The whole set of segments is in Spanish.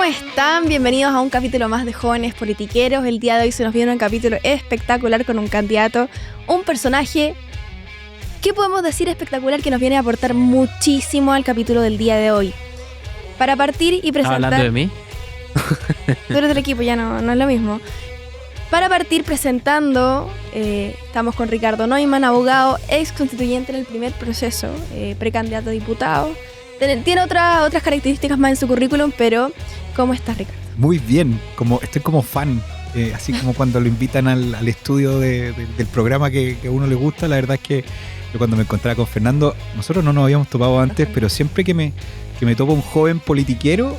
¿Cómo están? Bienvenidos a un capítulo más de Jóvenes Politiqueros. El día de hoy se nos viene un capítulo espectacular con un candidato, un personaje, ¿qué podemos decir espectacular? Que nos viene a aportar muchísimo al capítulo del día de hoy. Para partir y presentar... ¿Estás hablando de mí? Tú eres del equipo, ya no es lo mismo. Para partir presentando, estamos con Ricardo Neumann, abogado, ex constituyente en el primer proceso, precandidato a diputado. Tiene otras características más en su currículum, pero ¿cómo estás, Ricardo? Muy bien, estoy como fan, así como cuando lo invitan al estudio del programa que a uno le gusta. La verdad es que yo cuando me encontraba con Fernando, nosotros no nos habíamos topado antes, pero siempre que me topo un joven politiquero,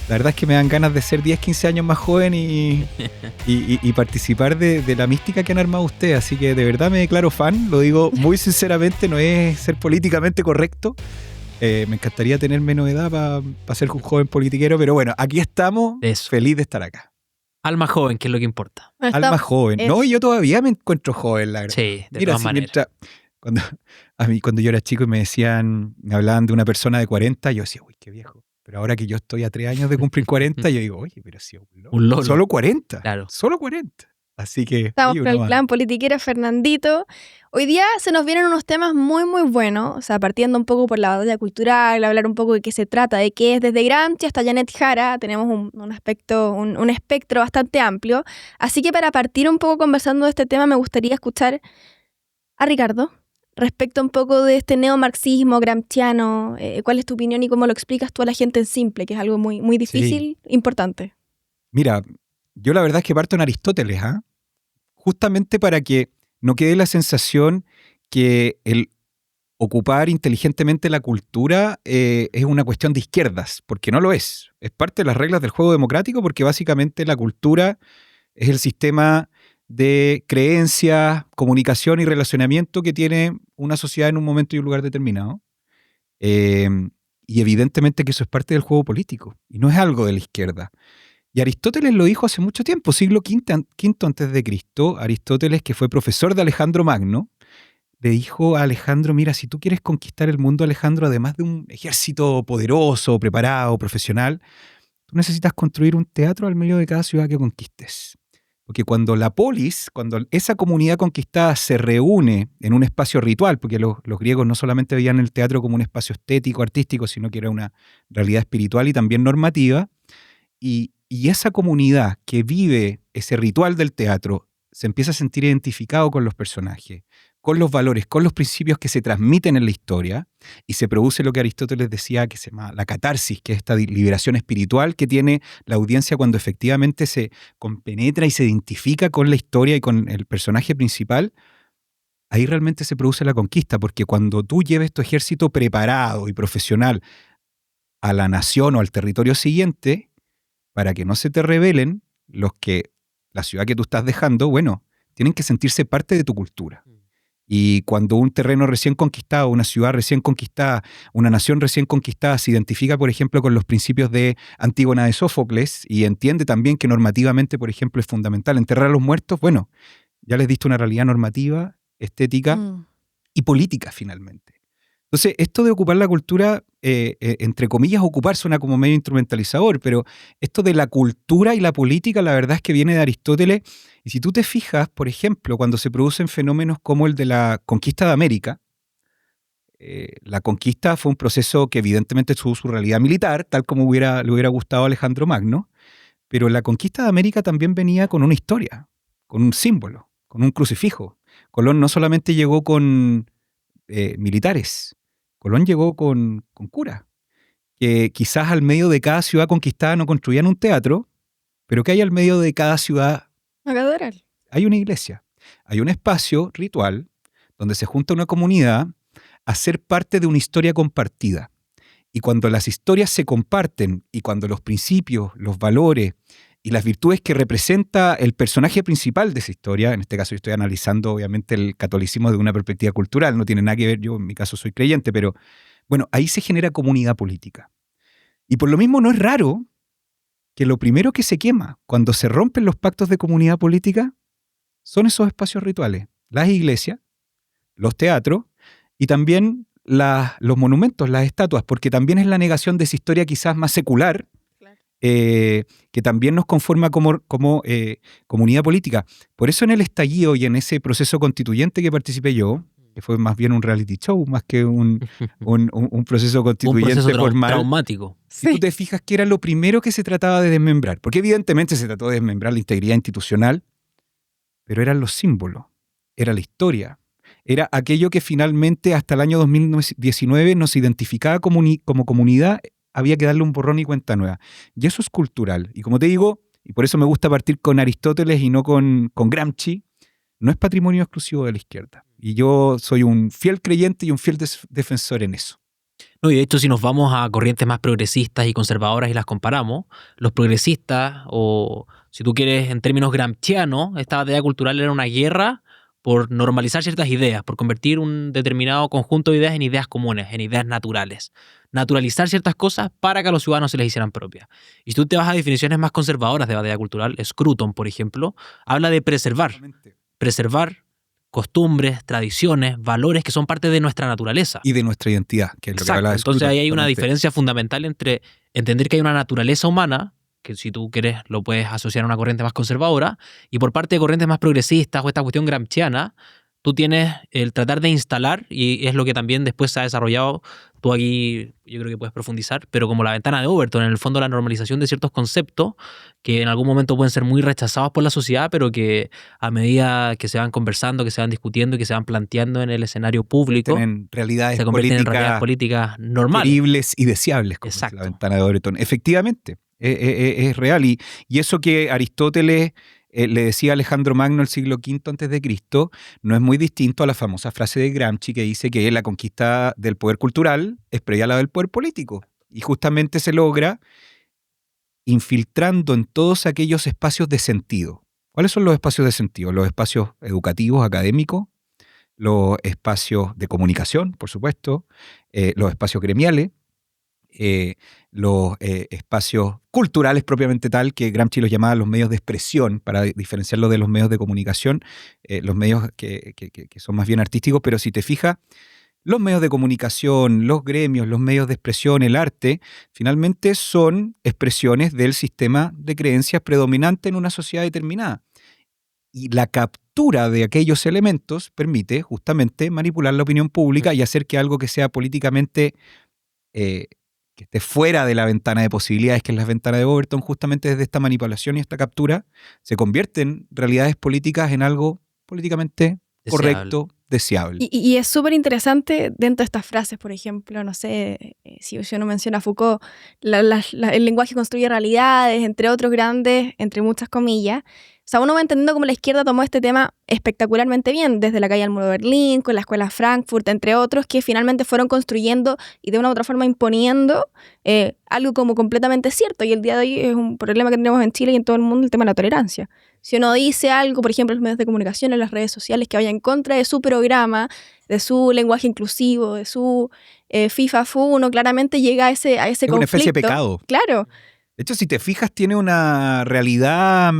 la verdad es que me dan ganas de ser 10, 15 años más joven y participar de la mística que han armado ustedes. Así que de verdad me declaro fan, lo digo muy sinceramente, no es ser políticamente correcto. Me encantaría tener menos edad para ser un joven politiquero, pero bueno, aquí estamos, feliz de estar acá. Alma joven, que es lo que importa. Alma joven. No, y yo todavía me encuentro joven, la verdad. Sí, de todas maneras. Cuando yo era chico y me hablaban de una persona de 40, yo decía, uy, qué viejo. Pero ahora que yo estoy a 3 años de cumplir 40, yo digo, oye, pero sí, un lolo. Solo 40. Claro. Solo 40. Así que... Estamos con el clan politiquero Fernandito. Hoy día se nos vienen unos temas muy, muy buenos. O sea, partiendo un poco por la batalla cultural, hablar un poco de qué se trata, de qué es desde Gramsci hasta Janet Jara. Tenemos un espectro bastante amplio. Así que para partir un poco conversando de este tema, me gustaría escuchar a Ricardo respecto un poco de este neomarxismo gramsciano. ¿Cuál es tu opinión y cómo lo explicas tú a la gente en simple? Que es algo muy, muy difícil, importante. Mira, yo la verdad es que parto en Aristóteles, justamente para que no quede la sensación que el ocupar inteligentemente la cultura es una cuestión de izquierdas, porque no lo es. Es parte de las reglas del juego democrático, porque básicamente la cultura es el sistema de creencias, comunicación y relacionamiento que tiene una sociedad en un momento y un lugar determinado. Y evidentemente que eso es parte del juego político, y no es algo de la izquierda. Y Aristóteles lo dijo hace mucho tiempo, siglo V antes de Cristo. Aristóteles, que fue profesor de Alejandro Magno, le dijo a Alejandro, mira, si tú quieres conquistar el mundo, Alejandro, además de un ejército poderoso, preparado, profesional, tú necesitas construir un teatro al medio de cada ciudad que conquistes. Porque cuando la polis, cuando esa comunidad conquistada se reúne en un espacio ritual, porque los griegos no solamente veían el teatro como un espacio estético, artístico, sino que era una realidad espiritual y también normativa, y esa comunidad que vive ese ritual del teatro se empieza a sentir identificado con los personajes, con los valores, con los principios que se transmiten en la historia, y se produce lo que Aristóteles decía que se llama la catarsis, que es esta liberación espiritual que tiene la audiencia cuando efectivamente se compenetra y se identifica con la historia y con el personaje principal. Ahí realmente se produce la conquista, porque cuando tú lleves tu ejército preparado y profesional a la nación o al territorio siguiente, para que no se te rebelen la ciudad que tú estás dejando, bueno, tienen que sentirse parte de tu cultura. Y cuando un terreno recién conquistado, una ciudad recién conquistada, una nación recién conquistada se identifica, por ejemplo, con los principios de Antígona de Sófocles y entiende también que normativamente, por ejemplo, es fundamental enterrar a los muertos, bueno, ya les diste una realidad normativa, estética y política finalmente. Entonces, esto de ocupar la cultura, entre comillas, ocupar suena como medio instrumentalizador, pero esto de la cultura y la política, la verdad es que viene de Aristóteles. Y si tú te fijas, por ejemplo, cuando se producen fenómenos como el de la conquista de América, la conquista fue un proceso que evidentemente tuvo su realidad militar, tal como le hubiera gustado a Alejandro Magno, pero la conquista de América también venía con una historia, con un símbolo, con un crucifijo. Colón no solamente llegó con militares, Colón llegó con curas, que quizás al medio de cada ciudad conquistada no construían un teatro, pero que hay al medio de cada ciudad hay una iglesia, hay un espacio ritual donde se junta una comunidad a ser parte de una historia compartida. Y cuando las historias se comparten y cuando los principios, los valores y las virtudes que representa el personaje principal de esa historia, en este caso yo estoy analizando obviamente el catolicismo desde una perspectiva cultural, no tiene nada que ver, yo en mi caso soy creyente, pero bueno, ahí se genera comunidad política. Y por lo mismo no es raro que lo primero que se quema cuando se rompen los pactos de comunidad política son esos espacios rituales, las iglesias, los teatros y también los monumentos, las estatuas, porque también es la negación de esa historia quizás más secular que también nos conforma como comunidad política. Por eso en el estallido y en ese proceso constituyente que participé yo, que fue más bien un reality show, más que un proceso constituyente un proceso formal. traumático. Si tú te fijas que era lo primero que se trataba de desmembrar, porque evidentemente se trató de desmembrar la integridad institucional, pero eran los símbolos, era la historia, era aquello que finalmente hasta el año 2019 nos identificaba como comunidad. Había que darle un borrón y cuenta nueva. Y eso es cultural. Y como te digo, y por eso me gusta partir con Aristóteles y no con Gramsci, no es patrimonio exclusivo de la izquierda. Y yo soy un fiel creyente y un fiel defensor en eso. No, y de hecho, si nos vamos a corrientes más progresistas y conservadoras y las comparamos, los progresistas, o si tú quieres en términos gramscianos, esta batalla cultural era una guerra por normalizar ciertas ideas, por convertir un determinado conjunto de ideas en ideas comunes, en ideas naturales. Naturalizar ciertas cosas para que a los ciudadanos se les hicieran propias. Y si tú te vas a definiciones más conservadoras de batalla cultural, Scruton, por ejemplo, habla de preservar costumbres, tradiciones, valores que son parte de nuestra naturaleza. Y de nuestra identidad, que es lo que habla de Scruton. Entonces ahí hay una diferencia fundamental entre entender que hay una naturaleza humana, que si tú quieres lo puedes asociar a una corriente más conservadora, y por parte de corrientes más progresistas o esta cuestión gramsciana, tú tienes el tratar de instalar, y es lo que también después se ha desarrollado, tú aquí yo creo que puedes profundizar, pero como la ventana de Overton, en el fondo la normalización de ciertos conceptos que en algún momento pueden ser muy rechazados por la sociedad, pero que a medida que se van conversando, que se van discutiendo y que se van planteando en el escenario público, se convierten en realidades políticas normales. Queribles y deseables, como Exacto. la ventana de Overton. Efectivamente, es real. Y eso que Aristóteles le decía a Alejandro Magno el siglo V a.C., no es muy distinto a la famosa frase de Gramsci que dice que la conquista del poder cultural es previa a la del poder político. Y justamente se logra infiltrando en todos aquellos espacios de sentido. ¿Cuáles son los espacios de sentido? Los espacios educativos, académicos, los espacios de comunicación, por supuesto, los espacios gremiales, los espacios culturales propiamente tal, que Gramsci los llamaba los medios de expresión, para diferenciarlos de los medios de comunicación, los medios que son más bien artísticos, pero si te fijas, los medios de comunicación, los gremios, los medios de expresión, el arte, finalmente son expresiones del sistema de creencias predominante en una sociedad determinada. Y la captura de aquellos elementos permite justamente manipular la opinión pública y hacer que algo que sea políticamente que esté fuera de la ventana de posibilidades, que es la ventana de Overton, justamente desde esta manipulación y esta captura, se convierten realidades políticas en algo políticamente correcto, deseable. Y es súper interesante dentro de estas frases, por ejemplo, no sé, si uno menciona a Foucault, el lenguaje construye realidades, entre otros grandes, entre muchas comillas. O sea, uno va entendiendo cómo la izquierda tomó este tema espectacularmente bien, desde la calle al muro de Berlín, con la escuela Frankfurt, entre otros, que finalmente fueron construyendo y de una u otra forma imponiendo algo como completamente cierto. Y el día de hoy es un problema que tenemos en Chile y en todo el mundo, el tema de la tolerancia. Si uno dice algo, por ejemplo, en los medios de comunicación, en las redes sociales, que vaya en contra de su programa, de su lenguaje inclusivo, de su FIFA-FU, uno claramente llega a ese conflicto. Es una especie de pecado. Claro. De hecho, si te fijas, tiene una realidad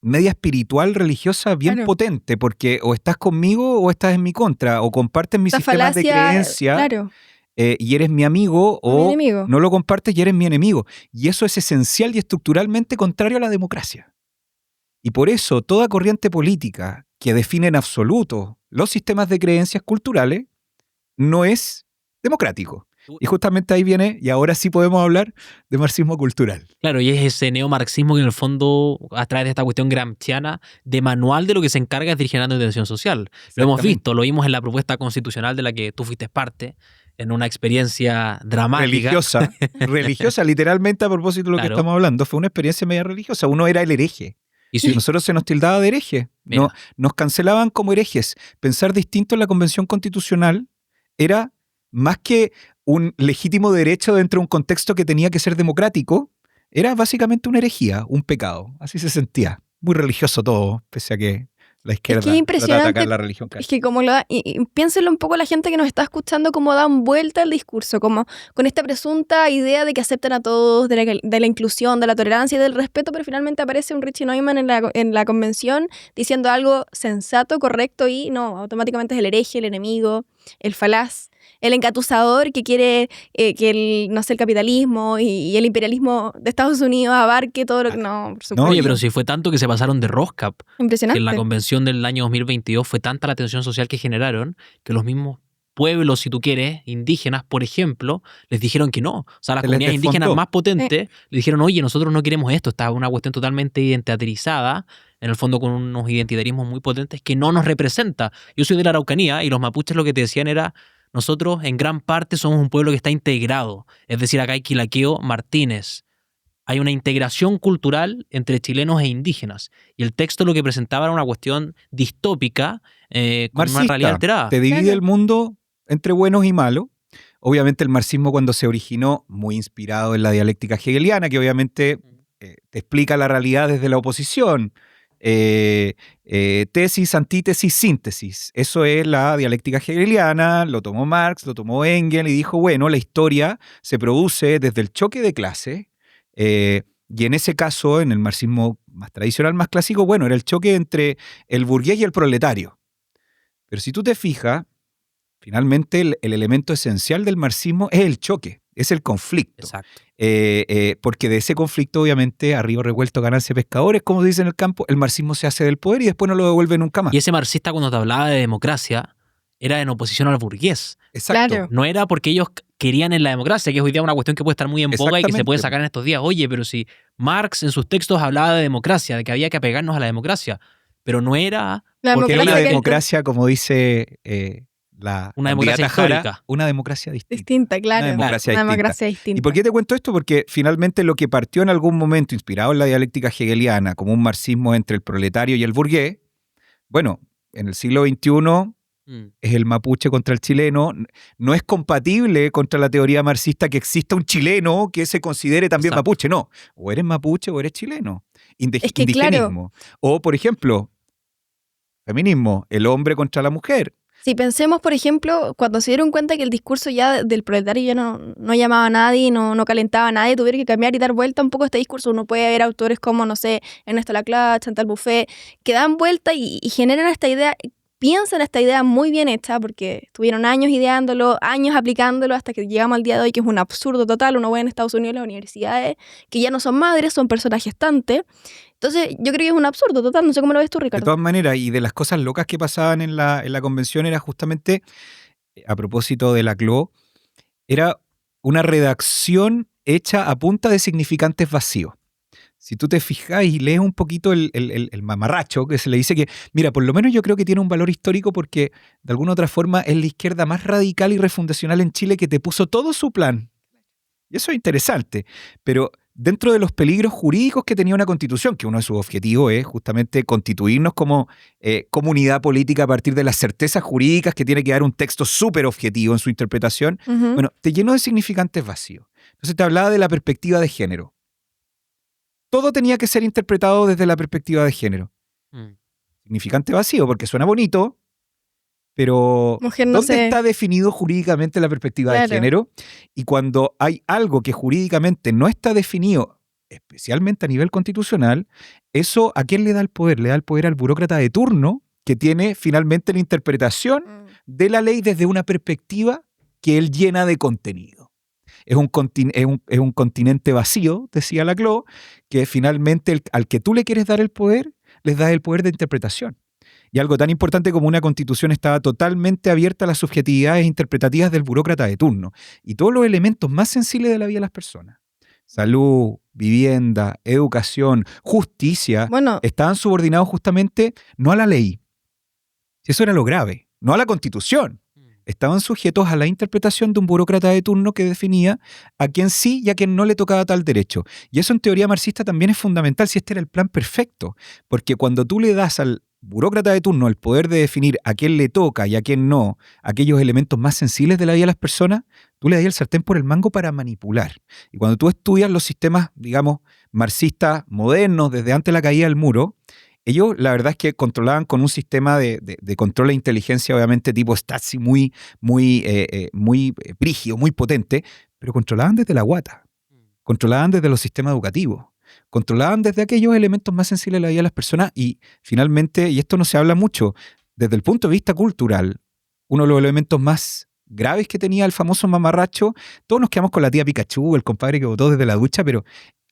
media espiritual, religiosa, bien potente, porque o estás conmigo o estás en mi contra, o compartes mis sistemas de creencia y eres mi amigo, o no lo compartes y eres mi enemigo. Y eso es esencial y estructuralmente contrario a la democracia. Y por eso toda corriente política que define en absoluto los sistemas de creencias culturales no es democrático. Y justamente ahí viene, y ahora sí podemos hablar de marxismo cultural. Claro, y es ese neomarxismo que en el fondo, a través de esta cuestión gramsciana, de manual de lo que se encarga es de ir generando tensión social. Lo hemos visto, lo vimos en la propuesta constitucional de la que tú fuiste parte, en una experiencia dramática. Religiosa, literalmente a propósito de lo que estamos hablando. Fue una experiencia media religiosa. Uno era el hereje. Y si nosotros se nos tildaba de hereje, nos cancelaban como herejes. Pensar distinto en la Convención Constitucional era más que un legítimo derecho dentro de un contexto que tenía que ser democrático, era básicamente una herejía, un pecado. Así se sentía. Muy religioso todo, pese a que la izquierda trata de atacar la religión. Es que como lo da, y piénsenlo un poco la gente que nos está escuchando, cómo dan vuelta el discurso, como con esta presunta idea de que aceptan a todos, de la inclusión, de la tolerancia y del respeto, pero finalmente aparece un Richie Neumann en la convención diciendo algo sensato, correcto, y no, automáticamente es el hereje, el enemigo, el falaz. el engatusador que quiere que el capitalismo y el imperialismo de Estados Unidos abarque todo lo que... No, por supuesto. Oye, pero si fue tanto que se pasaron de rosca, que Impresionante. en la convención del año 2022 fue tanta la tensión social que generaron que los mismos pueblos, si tú quieres, indígenas, por ejemplo, les dijeron que no. O sea, las Se les comunidades indígenas desfondó. más potentes le dijeron, oye, nosotros no queremos esto. Está una cuestión totalmente identitarizada, en el fondo con unos identitarismos muy potentes que no nos representa. Yo soy de la Araucanía y los mapuches lo que te decían era, nosotros en gran parte somos un pueblo que está integrado. Es decir, acá hay Quilaqueo Martínez. Hay una integración cultural entre chilenos e indígenas. Y el texto lo que presentaba era una cuestión distópica con una realidad alterada. Te divide Claro. el mundo entre buenos y malos. Obviamente el marxismo cuando se originó, muy inspirado en la dialéctica hegeliana, que obviamente te explica la realidad desde la oposición. Tesis, antítesis, síntesis. Eso es la dialéctica hegeliana, lo tomó Marx, lo tomó Engels y dijo, bueno, la historia se produce desde el choque de clases. Y en ese caso, en el marxismo más tradicional, más clásico, bueno, era el choque entre el burgués y el proletario. Pero si tú te fijas, finalmente el elemento esencial del marxismo es el choque, es el conflicto. Exacto. Porque de ese conflicto, obviamente, arriba revuelto ganancia pescadores, como se dice en el campo, el marxismo se hace del poder y después no lo devuelve nunca más. Y ese marxista cuando te hablaba de democracia era en oposición al burgués. Exacto. Claro. No era porque ellos querían en la democracia, que es hoy día una cuestión que puede estar muy en boga y que se puede Exactamente. sacar en estos días. Oye, pero si Marx en sus textos hablaba de democracia, de que había que apegarnos a la democracia, pero no era La Porque democracia una que- democracia, como dice la Una democracia candidata Jara, histórica. una democracia distinta. distinta, claro. Una democracia Una distinta. democracia distinta. ¿Y por qué te cuento esto? Porque finalmente lo que partió en algún momento, inspirado en la dialéctica hegeliana, como un marxismo entre el proletario y el burgués, bueno, en el siglo XXI es el mapuche contra el chileno. No es compatible contra la teoría marxista que exista un chileno que se considere también Exacto. mapuche. No, o eres mapuche o eres chileno. Es que, claro. Indigenismo. O, por ejemplo, feminismo, el hombre contra la mujer. Si pensemos, por ejemplo, cuando se dieron cuenta que el discurso ya del proletario ya no llamaba a nadie, no calentaba a nadie, tuvieron que cambiar y dar vuelta un poco este discurso. Uno puede ver autores como, no sé, Ernesto Laclau, Chantal Buffet, que dan vuelta y generan esta idea, piensan esta idea muy bien hecha, porque estuvieron años ideándolo, años aplicándolo, hasta que llegamos al día de hoy, que es un absurdo total. Uno ve en Estados Unidos las universidades que ya no son madres, son personas gestantes. Entonces, yo creo que es un absurdo total. No sé cómo lo ves tú, De Ricardo. todas maneras, y de las cosas locas que pasaban en la convención era justamente, a propósito de Laclau, era una redacción hecha a punta de significantes vacíos. Si tú te fijas y lees un poquito el mamarracho, que se le dice que, mira, por lo menos yo creo que tiene un valor histórico porque de alguna u otra forma es la izquierda más radical y refundacional en Chile que te puso todo su plan. Y eso es interesante, pero dentro de los peligros jurídicos que tenía una constitución, que uno de sus objetivos es justamente constituirnos como comunidad política a partir de las certezas jurídicas que tiene que dar un texto súper objetivo en su interpretación, Ujú. bueno, te llenó de significantes vacíos. Entonces te hablaba de la perspectiva de género. Todo tenía que ser interpretado desde la perspectiva de género. Significante vacío, porque suena bonito, pero Mujer no ¿dónde sé. está definido jurídicamente la perspectiva de Claro. género? Y cuando hay algo que jurídicamente no está definido, especialmente a nivel constitucional, eso ¿a quién le da el poder? Le da el poder al burócrata de turno, que tiene finalmente la interpretación de la ley desde una perspectiva que él llena de contenido. Es un continente vacío, decía Laclau, que finalmente al que tú le quieres dar el poder, les das el poder de interpretación. Y algo tan importante como una constitución estaba totalmente abierta a las subjetividades interpretativas del burócrata de turno. Y todos los elementos más sensibles de la vida de las personas, salud, vivienda, educación, justicia, Bueno, estaban subordinados justamente no a la ley. Eso era lo grave, no a la constitución. Estaban sujetos a la interpretación de un burócrata de turno que definía a quién sí y a quién no le tocaba tal derecho. Y eso en teoría marxista también es fundamental, si este era el plan perfecto. Porque cuando tú le das al burócrata de turno el poder de definir a quién le toca y a quién no, aquellos elementos más sensibles de la vida de las personas, tú le das el sartén por el mango para manipular. Y cuando tú estudias los sistemas, digamos, marxistas modernos desde antes de la caída del muro, ellos la verdad es que controlaban con un sistema de control de inteligencia, obviamente tipo Stasi, muy brígido, muy potente, pero controlaban desde la guata, controlaban desde los sistemas educativos, controlaban desde aquellos elementos más sensibles de la vida de las personas y finalmente, y esto no se habla mucho, desde el punto de vista cultural, uno de los elementos más graves que tenía el famoso mamarracho, todos nos quedamos con la tía Pikachu, el compadre que votó desde la ducha, pero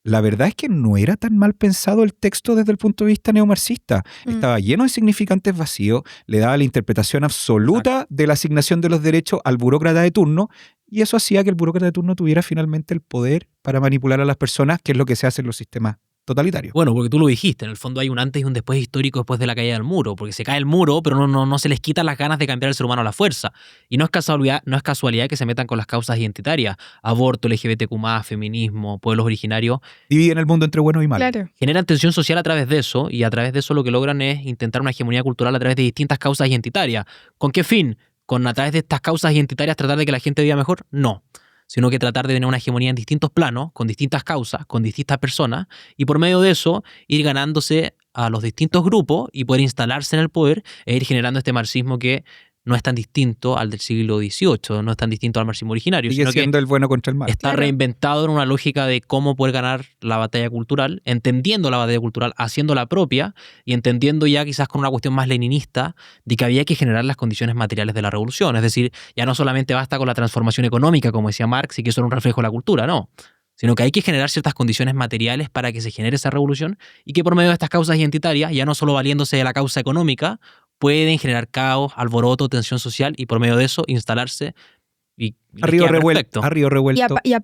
la verdad es que no era tan mal pensado el texto desde el punto de vista neomarxista. Estaba lleno de significantes vacíos, le daba la interpretación absoluta de la asignación de los derechos al burócrata de turno, y eso hacía que el burócrata de turno tuviera finalmente el poder para manipular a las personas, que es lo que se hace en los sistemas totalitarios. Bueno, porque tú lo dijiste, en el fondo hay un antes y un después histórico después de la caída del muro, porque se cae el muro, pero no se les quitan las ganas de cambiar al ser humano a la fuerza. Y no es casualidad que se metan con las causas identitarias, aborto, LGBTQ+, feminismo, pueblos originarios. Dividen el mundo entre bueno y malo. Claro. Generan tensión social a través de eso, y a través de eso lo que logran es intentar una hegemonía cultural a través de distintas causas identitarias. ¿Con qué fin? ¿Con a través de estas causas identitarias tratar de que la gente viva mejor? No. Sino que tratar de tener una hegemonía en distintos planos, con distintas causas, con distintas personas, y por medio de eso ir ganándose a los distintos grupos y poder instalarse en el poder e ir generando este marxismo que no es tan distinto al del siglo XVIII, no es tan distinto al marxismo originario, Sigue sino siendo que el bueno contra el mal. está reinventado en una lógica de cómo poder ganar la batalla cultural, entendiendo la batalla cultural, haciéndola propia y entendiendo ya quizás con una cuestión más leninista de que había que generar las condiciones materiales de la revolución. Es decir, ya no solamente basta con la transformación económica, como decía Marx, y que eso era un reflejo de la cultura, no. Sino que hay que generar ciertas condiciones materiales para que se genere esa revolución y que por medio de estas causas identitarias, ya no solo valiéndose de la causa económica, pueden generar caos, alboroto, tensión social y por medio de eso instalarse y A río revuelto. Y a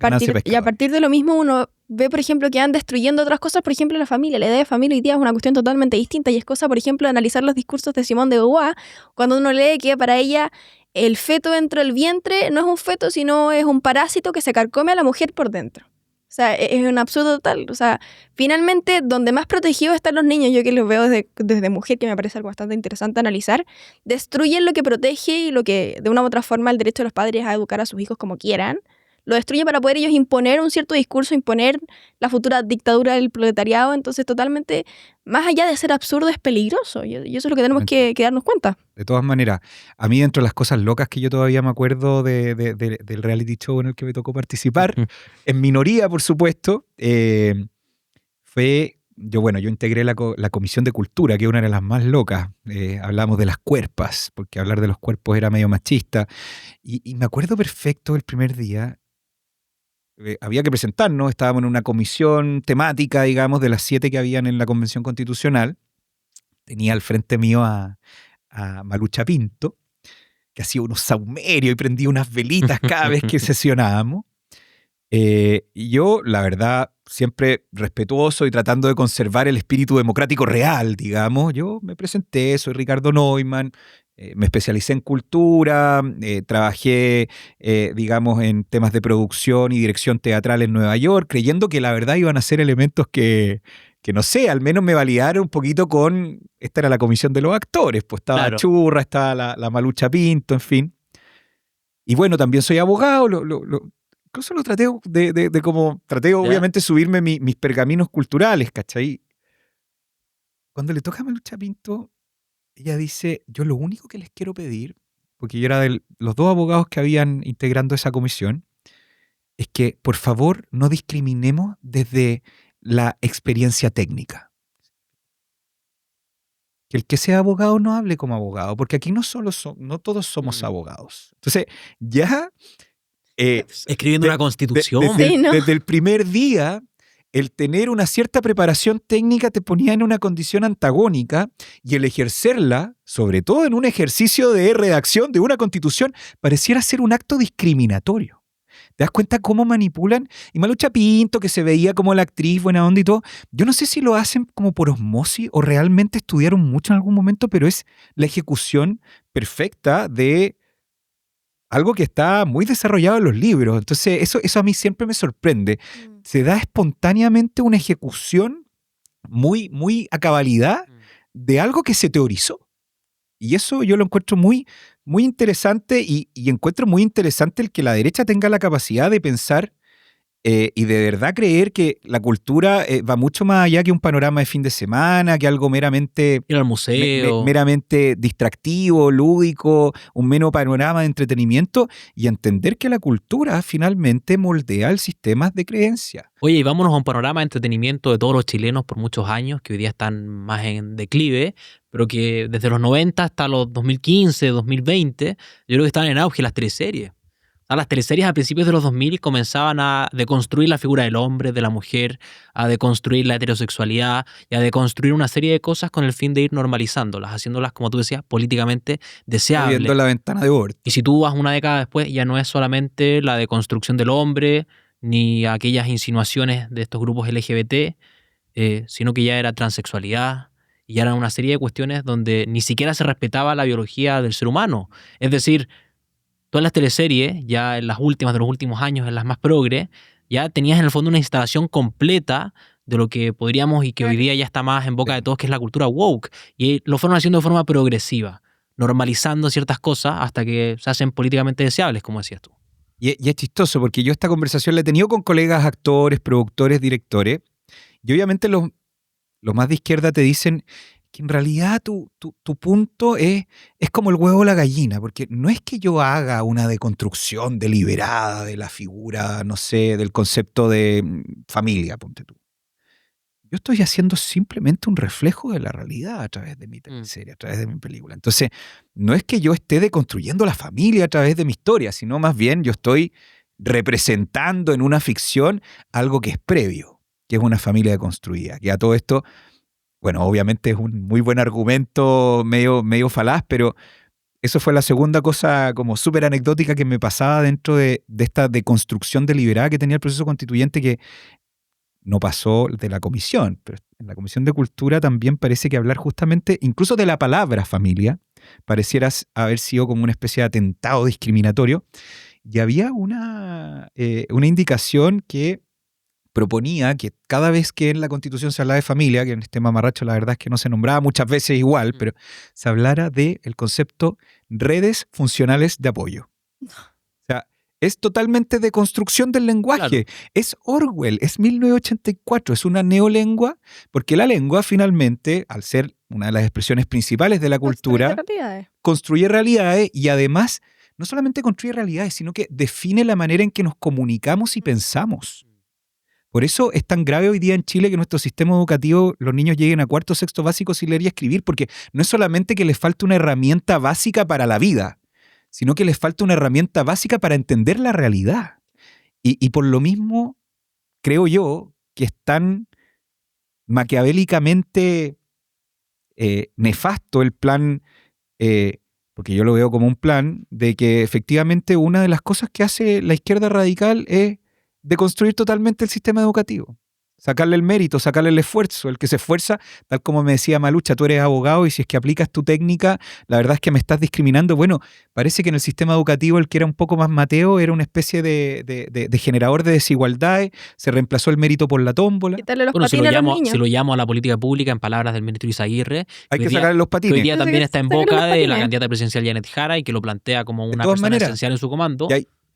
partir de lo mismo uno ve, por ejemplo, que van destruyendo otras cosas, por ejemplo, la familia. La idea de familia hoy día es una cuestión totalmente distinta y es cosa, por ejemplo, de analizar los discursos de Simone de Beauvoir, cuando uno lee que para ella el feto dentro del vientre no es un feto, sino es un parásito que se carcome a la mujer por dentro. O sea, es un absurdo total. O sea, finalmente, donde más protegidos están los niños, yo que los veo desde mujer, que me parece algo bastante interesante analizar, destruyen lo que protege y lo que, de una u otra forma, el derecho de los padres a educar a sus hijos como quieran. Lo destruyen para poder ellos imponer un cierto discurso, imponer la futura dictadura del proletariado. Entonces, totalmente, más allá de ser absurdo, es peligroso. Y eso es lo que tenemos que darnos cuenta. De todas maneras, a mí dentro de las cosas locas que yo todavía me acuerdo del reality show en el que me tocó participar, en minoría, por supuesto, fue... Yo integré la Comisión de Cultura, que es una de las más locas. Hablamos de las cuerpas, porque hablar de los cuerpos era medio machista. Y me acuerdo perfecto el primer día. Había que presentarnos, estábamos en una comisión temática, digamos, de las 7 que habían en la Convención Constitucional. Tenía al frente mío a Malucha Pinto, que hacía unos saumerios y prendía unas velitas cada vez que sesionábamos. Y yo, la verdad, siempre respetuoso y tratando de conservar el espíritu democrático real, digamos, yo me presenté, soy Ricardo Neumann, me especialicé en cultura, trabajé, digamos, en temas de producción y dirección teatral en Nueva York, creyendo que la verdad iban a ser elementos que no sé, al menos me validaron un poquito con, esta era la comisión de los actores, pues estaba Claro. Churra, estaba la Malucha Pinto, en fin. Y bueno, también soy abogado, incluso lo traté de como, traté obviamente subirme mis pergaminos culturales, ¿cachai? Cuando le toca a Malucha Pinto, ella dice, yo lo único que les quiero pedir, porque yo era de los 2 abogados que habían integrando esa comisión, es que por favor no discriminemos desde la experiencia técnica. Que el que sea abogado no hable como abogado, porque aquí no todos somos abogados. Entonces, ya... Escribiendo una constitución. Desde el primer día, el tener una cierta preparación técnica te ponía en una condición antagónica y el ejercerla, sobre todo en un ejercicio de redacción de una constitución, pareciera ser un acto discriminatorio. ¿Te das cuenta cómo manipulan? Y Malucha Pinto, que se veía como la actriz buena onda y todo, yo no sé si lo hacen como por osmosis o realmente estudiaron mucho en algún momento, pero es la ejecución perfecta de algo que está muy desarrollado en los libros. Entonces, eso a mí siempre me sorprende. Se da espontáneamente una ejecución muy, muy a cabalidad de algo que se teorizó. Y eso yo lo encuentro muy, muy interesante y encuentro muy interesante el que la derecha tenga la capacidad de pensar y de verdad creer que la cultura va mucho más allá que un panorama de fin de semana, que algo meramente, Ir al museo. meramente distractivo, lúdico, un mero panorama de entretenimiento y entender que la cultura finalmente moldea el sistema de creencia. Oye, y vámonos a un panorama de entretenimiento de todos los chilenos por muchos años, que hoy día están más en declive, pero que desde los 90 hasta los 2015, 2020, yo creo que estaban en auge las teleseries. O sea, las teleseries a principios de los 2000 comenzaban a deconstruir la figura del hombre, de la mujer, a deconstruir la heterosexualidad y a deconstruir una serie de cosas con el fin de ir normalizándolas, haciéndolas, como tú decías, políticamente deseables. Viendo la ventana de aborto. Y si tú vas una década después, ya no es solamente la deconstrucción del hombre, ni aquellas insinuaciones de estos grupos LGBT, sino que ya era transexualidad, y ya era una serie de cuestiones donde ni siquiera se respetaba la biología del ser humano. Es decir, todas las teleseries, ya en las últimas de los últimos años, en las más progres, ya tenías en el fondo una instalación completa de lo que podríamos y que hoy día ya está más en boca de todos, que es la cultura woke. Y lo fueron haciendo de forma progresiva, normalizando ciertas cosas hasta que se hacen políticamente deseables, como decías tú. Y es chistoso porque yo esta conversación la he tenido con colegas actores, productores, directores, y obviamente los más de izquierda te dicen que en realidad tu punto es como el huevo o la gallina, porque no es que yo haga una deconstrucción deliberada de la figura, no sé, del concepto de familia, ponte tú. Yo estoy haciendo simplemente un reflejo de la realidad a través de mi teleserie, a través de mi película. Entonces, no es que yo esté deconstruyendo la familia a través de mi historia, sino más bien yo estoy representando en una ficción algo que es previo, que es una familia deconstruida. Que a todo esto, bueno, obviamente es un muy buen argumento, medio falaz, pero eso fue la segunda cosa como súper anecdótica que me pasaba dentro de esta deconstrucción deliberada que tenía el proceso constituyente, que no pasó de la comisión, pero en la Comisión de Cultura también parece que hablar justamente, incluso de la palabra familia, pareciera haber sido como una especie de atentado discriminatorio, y había una indicación que proponía que cada vez que en la Constitución se hablaba de familia, que en este mamarracho la verdad es que no se nombraba muchas veces igual, pero se hablara del concepto redes funcionales de apoyo. O sea, es totalmente de construcción del lenguaje. Claro. Es Orwell, es 1984, es una neolengua, porque la lengua finalmente, al ser una de las expresiones principales de la cultura, construye realidades y además no solamente construye realidades, sino que define la manera en que nos comunicamos y pensamos. Por eso es tan grave hoy día en Chile que nuestro sistema educativo, los niños lleguen a cuarto, sexto básico sin leer y escribir, porque no es solamente que les falta una herramienta básica para la vida, sino que les falta una herramienta básica para entender la realidad. Y por lo mismo, creo yo que es tan maquiavélicamente nefasto el plan, porque yo lo veo como un plan, de que efectivamente una de las cosas que hace la izquierda radical es deconstruir totalmente el sistema educativo. Sacarle el mérito, sacarle el esfuerzo. El que se esfuerza, tal como me decía Malucha, tú eres abogado y si es que aplicas tu técnica, la verdad es que me estás discriminando. Bueno, parece que en el sistema educativo el que era un poco más mateo era una especie de generador de desigualdades, se reemplazó el mérito por la tómbola. Quitarle los patines a los niños. Si lo llamo a la política pública, en palabras del ministro Izaguirre, hay que sacarle los patines. Que hoy día también está en boca de la candidata presidencial Janet Jara y que lo plantea como una persona esencial en su comando.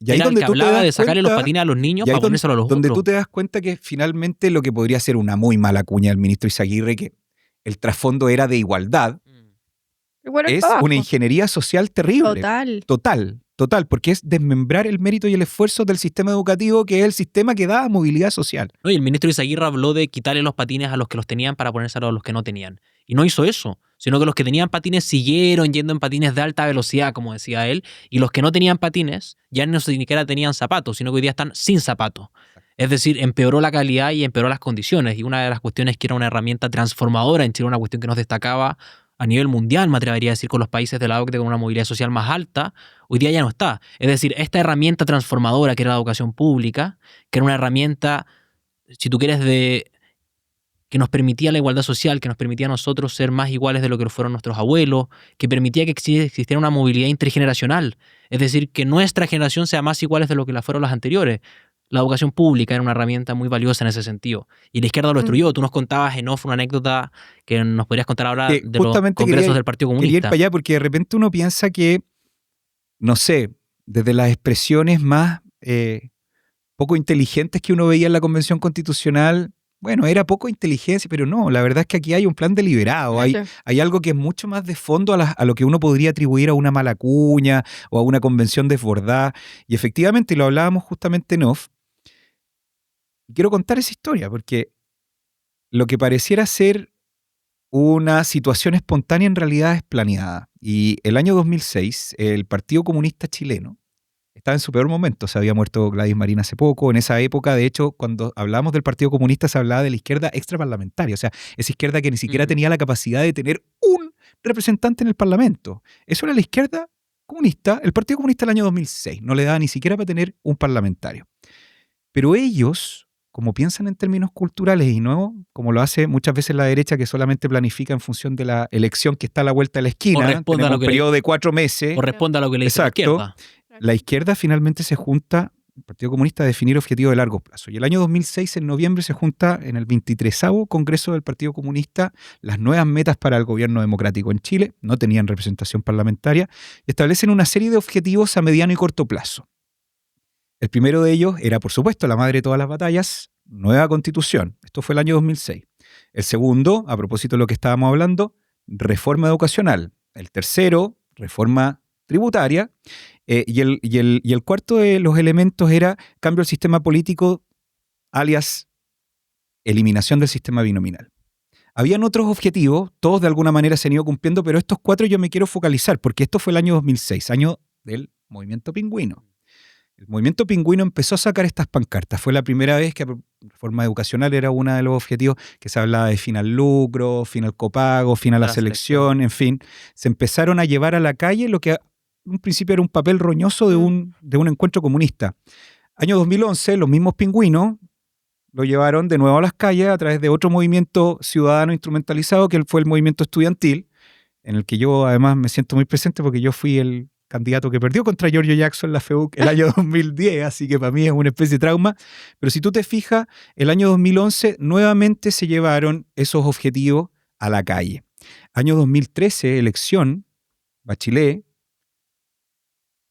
Y ahí donde que hablaba de sacarle los patines a los niños para ponérselo a los donde otros. Tú te das cuenta que finalmente lo que podría ser una muy mala cuña del ministro Izaguirre, que el trasfondo era de igualdad, es una ingeniería social terrible. Total, porque es desmembrar el mérito y el esfuerzo del sistema educativo, que es el sistema que da movilidad social. No, y el ministro Izaguirre habló de quitarle los patines a los que los tenían para ponérselos a los que no tenían. Y no hizo eso, sino que los que tenían patines siguieron yendo en patines de alta velocidad, como decía él, y los que no tenían patines ya ni siquiera tenían zapatos, sino que hoy día están sin zapatos. Es decir, empeoró la calidad y empeoró las condiciones. Y una de las cuestiones que era una herramienta transformadora en Chile, una cuestión que nos destacaba a nivel mundial, me atrevería a decir, con los países de la OCDE con una movilidad social más alta, hoy día ya no está. Es decir, esta herramienta transformadora que era la educación pública, que era una herramienta, si tú quieres, que nos permitía la igualdad social, que nos permitía a nosotros ser más iguales de lo que lo fueron nuestros abuelos, que permitía que existiera una movilidad intergeneracional, es decir, que nuestra generación sea más iguales de lo que la fueron las anteriores. La educación pública era una herramienta muy valiosa en ese sentido. Y la izquierda lo destruyó. Tú nos contabas en off una anécdota que nos podrías contar ahora de los congresos del Partido Comunista. Quería ir para allá porque de repente uno piensa que, no sé, desde las expresiones más poco inteligentes que uno veía en la Convención Constitucional, bueno, era poco inteligencia, pero no, la verdad es que aquí hay un plan deliberado, hay algo que es mucho más de fondo a lo que uno podría atribuir a una mala cuña o a una convención desbordada. Y efectivamente, lo hablábamos justamente en off, quiero contar esa historia, porque lo que pareciera ser una situación espontánea en realidad es planeada. Y el año 2006, el Partido Comunista Chileno estaba en su peor momento. Se había muerto Gladys Marín hace poco. En esa época, de hecho, cuando hablábamos del Partido Comunista, se hablaba de la izquierda extraparlamentaria. O sea, esa izquierda que ni siquiera tenía la capacidad de tener un representante en el Parlamento. Eso era la izquierda comunista, el Partido Comunista del año 2006. No le daba ni siquiera para tener un parlamentario. Pero ellos, como piensan en términos culturales y no como lo hace muchas veces la derecha, que solamente planifica en función de la elección que está a la vuelta de la esquina, tenemos un periodo de 4 meses. O responda a lo que le dice la izquierda. La izquierda finalmente se junta, el Partido Comunista, a definir objetivos de largo plazo. Y el año 2006, en noviembre, se junta en el 23º Congreso del Partido Comunista las nuevas metas para el gobierno democrático en Chile. No tenían representación parlamentaria. Y establecen una serie de objetivos a mediano y corto plazo. El primero de ellos era, por supuesto, la madre de todas las batallas, nueva constitución. Esto fue el año 2006. El segundo, a propósito de lo que estábamos hablando, reforma educacional. El tercero, reforma tributaria. Y el cuarto de los elementos era cambio del sistema político, alias eliminación del sistema binominal. Habían otros objetivos, todos de alguna manera se han ido cumpliendo, pero estos 4 yo me quiero focalizar, porque esto fue el año 2006, año del Movimiento Pingüino. El Movimiento Pingüino empezó a sacar estas pancartas. Fue la primera vez que la reforma educacional era uno de los objetivos, que se hablaba de fin al lucro, fin al copago, fin a la selección, en fin. Se empezaron a llevar a la calle lo que en un principio era un papel roñoso de un encuentro comunista. Año 2011, los mismos pingüinos lo llevaron de nuevo a las calles a través de otro movimiento ciudadano instrumentalizado, que fue el movimiento estudiantil, en el que yo además me siento muy presente porque yo fui el candidato que perdió contra Giorgio Jackson en la FEUC el año 2010, así que para mí es una especie de trauma. Pero si tú te fijas, el año 2011 nuevamente se llevaron esos objetivos a la calle. Año 2013, elección, Bachelet,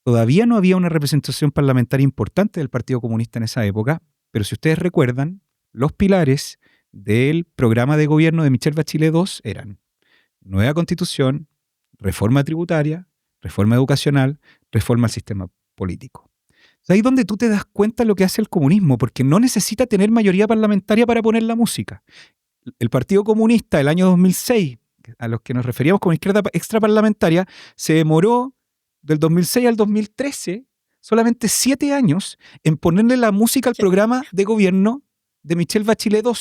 todavía no había una representación parlamentaria importante del Partido Comunista en esa época, pero si ustedes recuerdan, los pilares del programa de gobierno de Michelle Bachelet II eran nueva constitución, reforma tributaria, reforma educacional, reforma al sistema político. Es ahí donde tú te das cuenta de lo que hace el comunismo, porque no necesita tener mayoría parlamentaria para poner la música. El Partido Comunista, el año 2006, a los que nos referíamos como izquierda extraparlamentaria, se demoró del 2006 al 2013 solamente 7 años en ponerle la música al programa de gobierno de Michelle Bachelet II,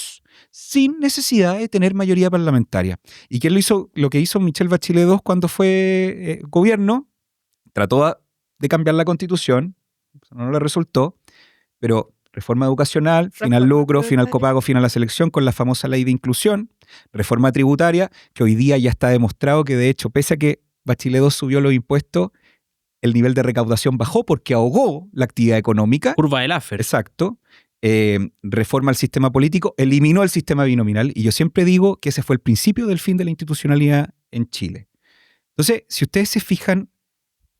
sin necesidad de tener mayoría parlamentaria. ¿Y qué lo que hizo Michelle Bachelet II cuando fue gobierno? Trató de cambiar la constitución, no le resultó, pero reforma educacional, fin al lucro, fin al copago, fin a la selección, con la famosa ley de inclusión, reforma tributaria, que hoy día ya está demostrado que de hecho, pese a que Bachelet II subió los impuestos, el nivel de recaudación bajó porque ahogó la actividad económica. Curva de Laffer. Exacto. Reforma al sistema político, eliminó el sistema binominal, y yo siempre digo que ese fue el principio del fin de la institucionalidad en Chile. Entonces, si ustedes se fijan,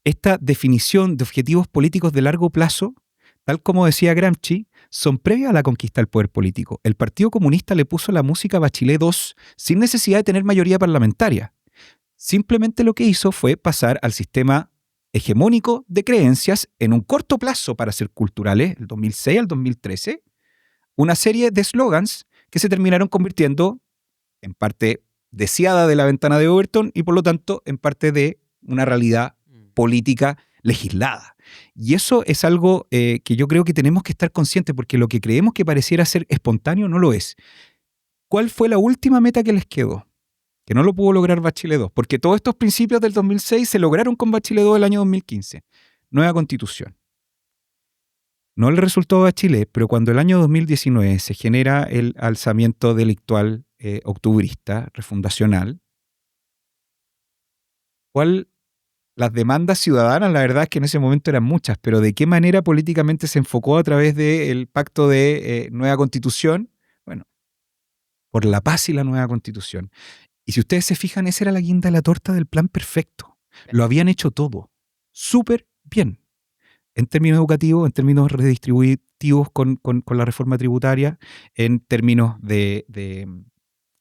esta definición de objetivos políticos de largo plazo, tal como decía Gramsci, son previas a la conquista del poder político. El Partido Comunista le puso la música a Bachelet II sin necesidad de tener mayoría parlamentaria. Simplemente lo que hizo fue pasar al sistema hegemónico de creencias en un corto plazo para ser culturales, el 2006 al 2013, una serie de eslogans que se terminaron convirtiendo en parte deseada de la ventana de Overton y por lo tanto en parte de una realidad política legislada. Y eso es algo que yo creo que tenemos que estar conscientes, porque lo que creemos que pareciera ser espontáneo no lo es. ¿Cuál fue la última meta que les quedó? Que no lo pudo lograr Bachelet II, porque todos estos principios del 2006 se lograron con Bachelet II el año 2015. Nueva constitución. No le resultó a Bachelet, pero cuando el año 2019 se genera el alzamiento delictual octubrista, refundacional, las demandas ciudadanas, la verdad es que en ese momento eran muchas, pero de qué manera políticamente se enfocó a través del pacto de nueva constitución? Bueno, por la paz y la nueva constitución. Y si ustedes se fijan, esa era la guinda de la torta del plan perfecto. Lo habían hecho todo súper bien. En términos educativos, en términos redistributivos con la reforma tributaria, en términos de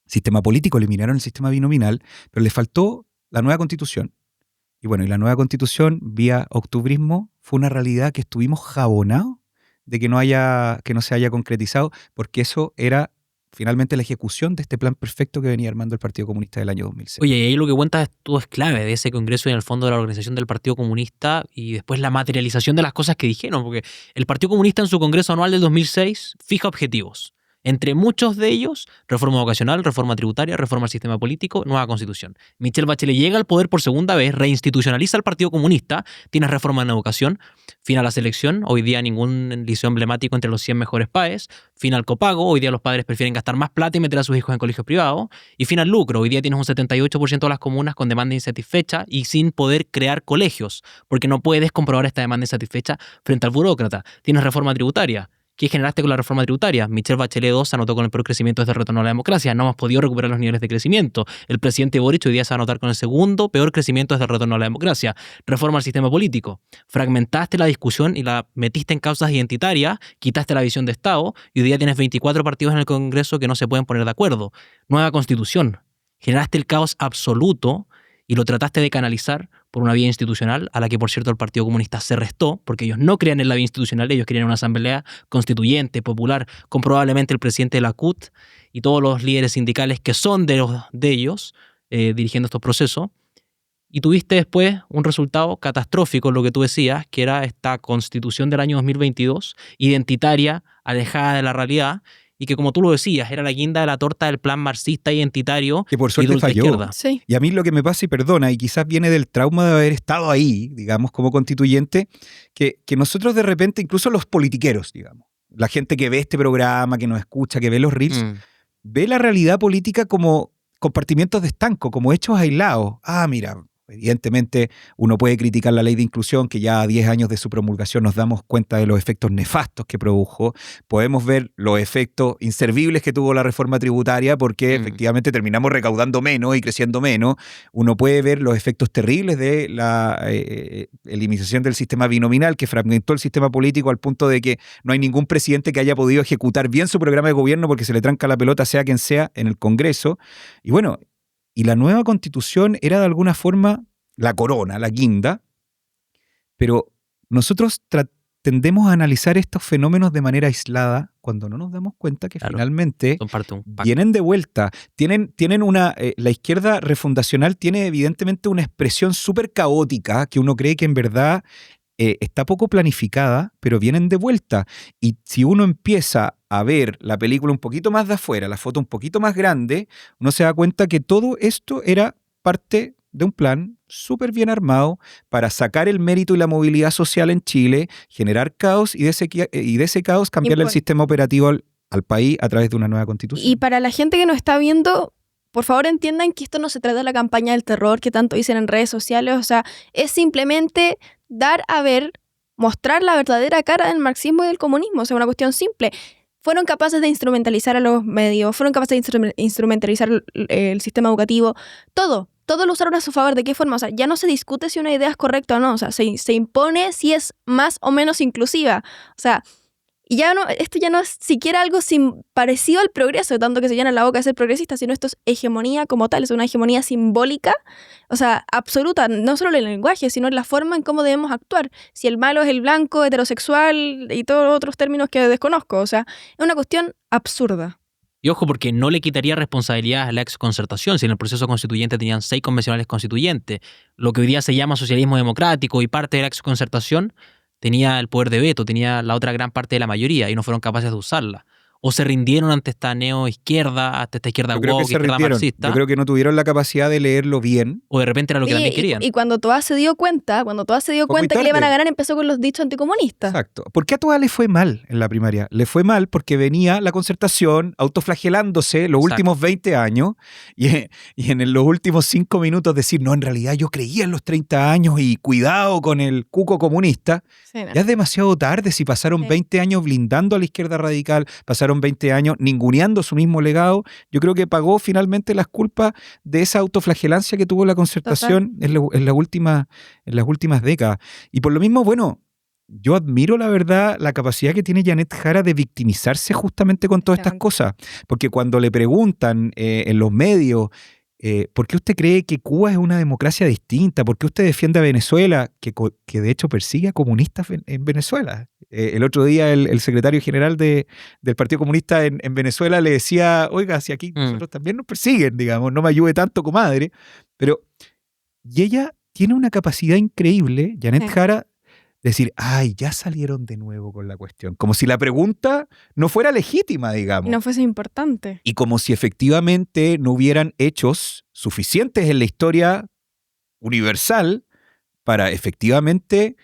sistema político, eliminaron el sistema binominal, pero les faltó la nueva constitución. Y bueno, y la nueva constitución, vía octubrismo, fue una realidad que estuvimos jabonados de que no se haya concretizado, porque eso era finalmente la ejecución de este plan perfecto que venía armando el Partido Comunista del año 2006. Oye, y ahí lo que cuentas tú es clave de ese congreso y en el fondo de la organización del Partido Comunista y después la materialización de las cosas que dijeron, porque el Partido Comunista en su congreso anual del 2006 fija objetivos. Entre muchos de ellos, reforma educacional, reforma tributaria, reforma al sistema político, nueva constitución. Michelle Bachelet llega al poder por segunda vez, reinstitucionaliza al Partido Comunista, tiene reforma en educación, fin a la selección, hoy día ningún liceo emblemático entre los 100 mejores PAES, fin al copago, hoy día los padres prefieren gastar más plata y meter a sus hijos en colegios privados, y fin al lucro, hoy día tienes un 78% de las comunas con demanda insatisfecha y sin poder crear colegios, porque no puedes comprobar esta demanda insatisfecha frente al burócrata. Tienes reforma tributaria. ¿Qué generaste con la reforma tributaria? Michelle Bachelet II se anotó con el peor crecimiento desde el retorno a la democracia. No hemos podido recuperar los niveles de crecimiento. El presidente Boric hoy día se va a anotar con el segundo peor crecimiento desde el retorno a la democracia. Reforma al sistema político. Fragmentaste la discusión y la metiste en causas identitarias, quitaste la visión de Estado y hoy día tienes 24 partidos en el Congreso que no se pueden poner de acuerdo. Nueva constitución. Generaste el caos absoluto y lo trataste de canalizar por una vía institucional, a la que, por cierto, el Partido Comunista se restó, porque ellos no creían en la vía institucional, ellos querían una asamblea constituyente, popular, con probablemente el presidente de la CUT y todos los líderes sindicales que son de ellos, dirigiendo estos procesos. Y tuviste después un resultado catastrófico, lo que tú decías, que era esta constitución del año 2022, identitaria, alejada de la realidad, y que, como tú lo decías, era la guinda de la torta del plan marxista identitario que por y de suerte falló. ultraizquierda. Sí. Y a mí lo que me pasa, y perdona, y quizás viene del trauma de haber estado ahí, digamos, como constituyente, que nosotros de repente, incluso los politiqueros, digamos, la gente que ve este programa, que nos escucha, que ve los reels, ve la realidad política como compartimientos de estanco, como hechos aislados. Ah, mira, evidentemente uno puede criticar la ley de inclusión, que ya a 10 años de su promulgación nos damos cuenta de los efectos nefastos que produjo. Podemos ver los efectos inservibles que tuvo la reforma tributaria, porque efectivamente terminamos recaudando menos y creciendo menos. Uno puede ver los efectos terribles de la eliminación del sistema binominal, que fragmentó el sistema político al punto de que no hay ningún presidente que haya podido ejecutar bien su programa de gobierno porque se le tranca la pelota, sea quien sea, en el Congreso. Y bueno, y la nueva constitución era de alguna forma la corona, la guinda, pero nosotros tendemos a analizar estos fenómenos de manera aislada cuando no nos damos cuenta que finalmente vienen de vuelta. Tienen una, la izquierda refundacional tiene evidentemente una expresión súper caótica que uno cree que en verdad está poco planificada, pero vienen de vuelta. Y si uno empieza a ver la película un poquito más de afuera, la foto un poquito más grande, uno se da cuenta que todo esto era parte de un plan súper bien armado para sacar el mérito y la movilidad social en Chile, generar caos y de ese caos cambiarle el sistema operativo al país a través de una nueva constitución. Y para la gente que nos está viendo, por favor entiendan que esto no se trata de la campaña del terror que tanto dicen en redes sociales, o sea, es simplemente dar a ver, mostrar la verdadera cara del marxismo y del comunismo, o sea, una cuestión simple. Fueron capaces de instrumentalizar a los medios, fueron capaces de instrumentalizar el sistema educativo, todo lo usaron a su favor. ¿De qué forma? O sea, ya no se discute si una idea es correcta o no, o sea, se impone si es más o menos inclusiva, o sea, y ya no, esto ya no es siquiera algo parecido al progreso, tanto que se llena la boca de ser progresista, sino esto es hegemonía como tal, es una hegemonía simbólica, o sea, absoluta, no solo en el lenguaje, sino en la forma en cómo debemos actuar. Si el malo es el blanco, heterosexual y todos los otros términos que desconozco, o sea, es una cuestión absurda. Y ojo, porque no le quitaría responsabilidad a la exconcertación. Si en el proceso constituyente tenían 6 convencionales constituyentes, lo que hoy día se llama socialismo democrático y parte de la exconcertación tenía el poder de veto, tenía la otra gran parte de la mayoría y no fueron capaces de usarla. O se rindieron ante esta neoizquierda, ante esta izquierda woke, izquierda marxista. Yo creo que no tuvieron la capacidad de leerlo bien. O de repente era lo que también querían. Y cuando Toá se dio cuenta, que le iban a ganar, empezó con los dichos anticomunistas. Exacto. ¿Por qué a Toá le fue mal en la primaria? Le fue mal porque venía la Concertación autoflagelándose los últimos 20 años y en los últimos 5 minutos decir, no, en realidad yo creía en los 30 años y cuidado con el cuco comunista. Sí, no. Ya es demasiado tarde si pasaron 20 años blindando a la izquierda radical, pasaron 20 años ninguneando su mismo legado. Yo creo que pagó finalmente las culpas de esa autoflagelancia que tuvo la Concertación en las últimas décadas. Y por lo mismo, bueno, yo admiro la verdad la capacidad que tiene Janet Jara de victimizarse justamente con todas estas cosas. Porque cuando le preguntan en los medios, ¿por qué usted cree que Cuba es una democracia distinta? ¿Por qué usted defiende a Venezuela, que de hecho persigue a comunistas en Venezuela? El otro día el secretario general del Partido Comunista en Venezuela le decía, oiga, si aquí nosotros también nos persiguen, digamos, no me ayude tanto, comadre. Y ella tiene una capacidad increíble, Janet Jara, decir, ay, ya salieron de nuevo con la cuestión. Como si la pregunta no fuera legítima, digamos. Y no fuese importante. Y como si efectivamente no hubieran hechos suficientes en la historia universal para efectivamente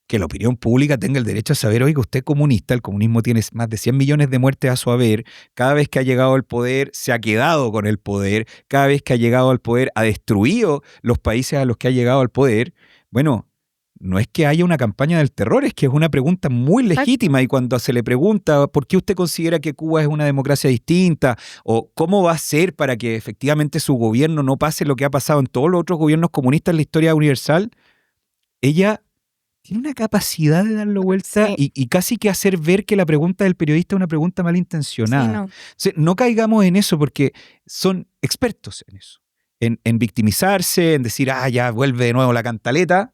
que la opinión pública tenga el derecho a saber, oiga, usted es comunista, el comunismo tiene más de 100 millones de muertes a su haber, cada vez que ha llegado al poder se ha quedado con el poder, cada vez que ha llegado al poder ha destruido los países a los que ha llegado al poder. Bueno, no es que haya una campaña del terror, es que es una pregunta muy legítima. Y cuando se le pregunta por qué usted considera que Cuba es una democracia distinta o cómo va a ser para que efectivamente su gobierno no pase lo que ha pasado en todos los otros gobiernos comunistas en la historia universal, ella tiene una capacidad de darlo vuelta y casi que hacer ver que la pregunta del periodista es una pregunta malintencionada. Sí, no. O sea, no caigamos en eso porque son expertos en eso, en victimizarse, en decir, ya vuelve de nuevo la cantaleta.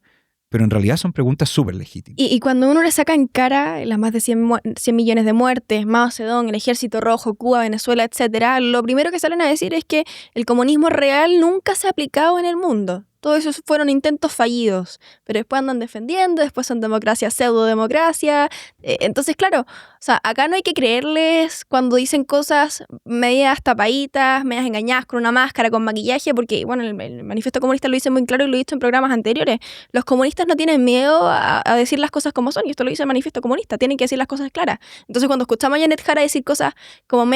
Pero en realidad son preguntas súper legítimas. Y cuando uno le saca en cara las más de 100 millones de muertes, Mao Zedong, el Ejército Rojo, Cuba, Venezuela, etcétera, lo primero que salen a decir es que el comunismo real nunca se ha aplicado en el mundo. Todos esos fueron intentos fallidos, pero después andan defendiendo, después son democracia, pseudo-democracia. Entonces, claro, o sea, acá no hay que creerles cuando dicen cosas medias tapaditas, medias engañadas con una máscara, con maquillaje, porque, bueno, el manifiesto comunista lo dice muy claro y lo he visto en programas anteriores. Los comunistas no tienen miedo a decir las cosas como son, y esto lo dice el manifiesto comunista, tienen que decir las cosas claras. Entonces, cuando escuchamos a Janet Jara decir cosas como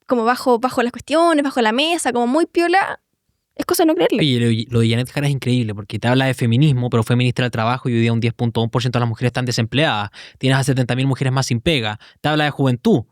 como bajo las cuestiones, bajo la mesa, como muy piola, es cosa de no creerle. Oye, lo de Janet Jara es increíble porque te habla de feminismo, pero fue ministra del Trabajo y hoy día un 10.1% de las mujeres están desempleadas. Tienes a 70.000 mujeres más sin pega. Te habla de juventud.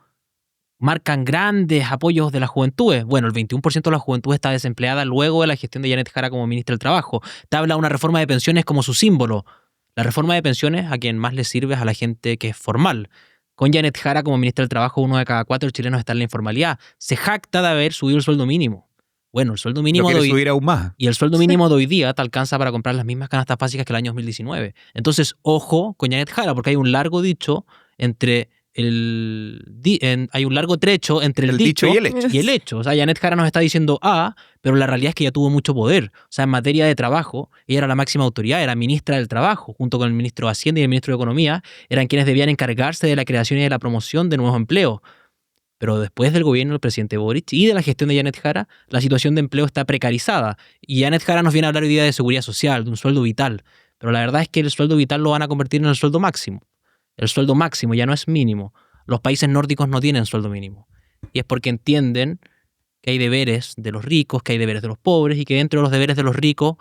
Marcan grandes apoyos de las juventudes. Bueno, el 21% de la juventud está desempleada luego de la gestión de Janet Jara como ministra del Trabajo. Te habla de una reforma de pensiones como su símbolo. La reforma de pensiones a quien más le sirve es a la gente que es formal. Con Janet Jara como ministra del Trabajo, 1 de cada 4 chilenos está en la informalidad. Se jacta de haber subido el sueldo mínimo. Bueno, el sueldo mínimo de hoy, subir aún más. Y el sueldo mínimo de hoy día te alcanza para comprar las mismas canastas básicas que el año 2019. Entonces, ojo con Janet Jara, porque hay un largo dicho entre hay un largo trecho entre el dicho y el hecho. O sea, Janet Jara nos está diciendo A, pero la realidad es que ella tuvo mucho poder. O sea, en materia de trabajo, ella era la máxima autoridad, era ministra del Trabajo, junto con el ministro de Hacienda y el ministro de Economía, eran quienes debían encargarse de la creación y de la promoción de nuevos empleos. Pero después del gobierno del presidente Boric y de la gestión de Janet Jara, la situación de empleo está precarizada. Y Janet Jara nos viene a hablar hoy día de seguridad social, de un sueldo vital. Pero la verdad es que el sueldo vital lo van a convertir en el sueldo máximo. El sueldo máximo ya no es mínimo. Los países nórdicos no tienen sueldo mínimo. Y es porque entienden que hay deberes de los ricos, que hay deberes de los pobres, y que dentro de los deberes de los ricos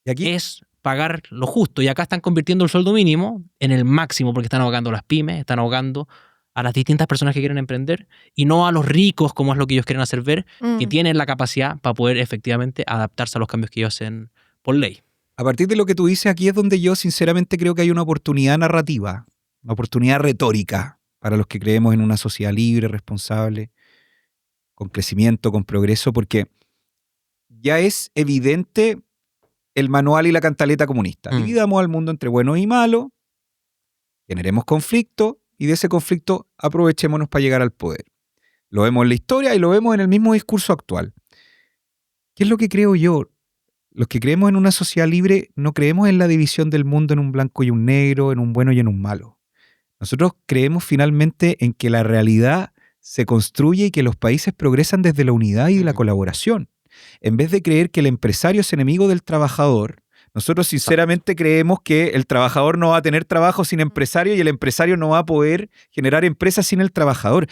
¿Y aquí? Es pagar lo justo. Y acá están convirtiendo el sueldo mínimo en el máximo porque están ahogando a las pymes, están ahogando a las distintas personas que quieren emprender y no a los ricos, como es lo que ellos quieren hacer ver, que tienen la capacidad para poder efectivamente adaptarse a los cambios que ellos hacen por ley. A partir de lo que tú dices, aquí es donde yo sinceramente creo que hay una oportunidad narrativa, una oportunidad retórica para los que creemos en una sociedad libre, responsable, con crecimiento, con progreso, porque ya es evidente el manual y la cantaleta comunista. Dividamos al mundo entre buenos y malos, generemos conflicto y de ese conflicto aprovechémonos para llegar al poder. Lo vemos en la historia y lo vemos en el mismo discurso actual. ¿Qué es lo que creo yo? Los que creemos en una sociedad libre no creemos en la división del mundo en un blanco y un negro, en un bueno y en un malo. Nosotros creemos finalmente en que la realidad se construye y que los países progresan desde la unidad y la colaboración. En vez de creer que el empresario es enemigo del trabajador, nosotros sinceramente creemos que el trabajador no va a tener trabajo sin empresario y el empresario no va a poder generar empresas sin el trabajador.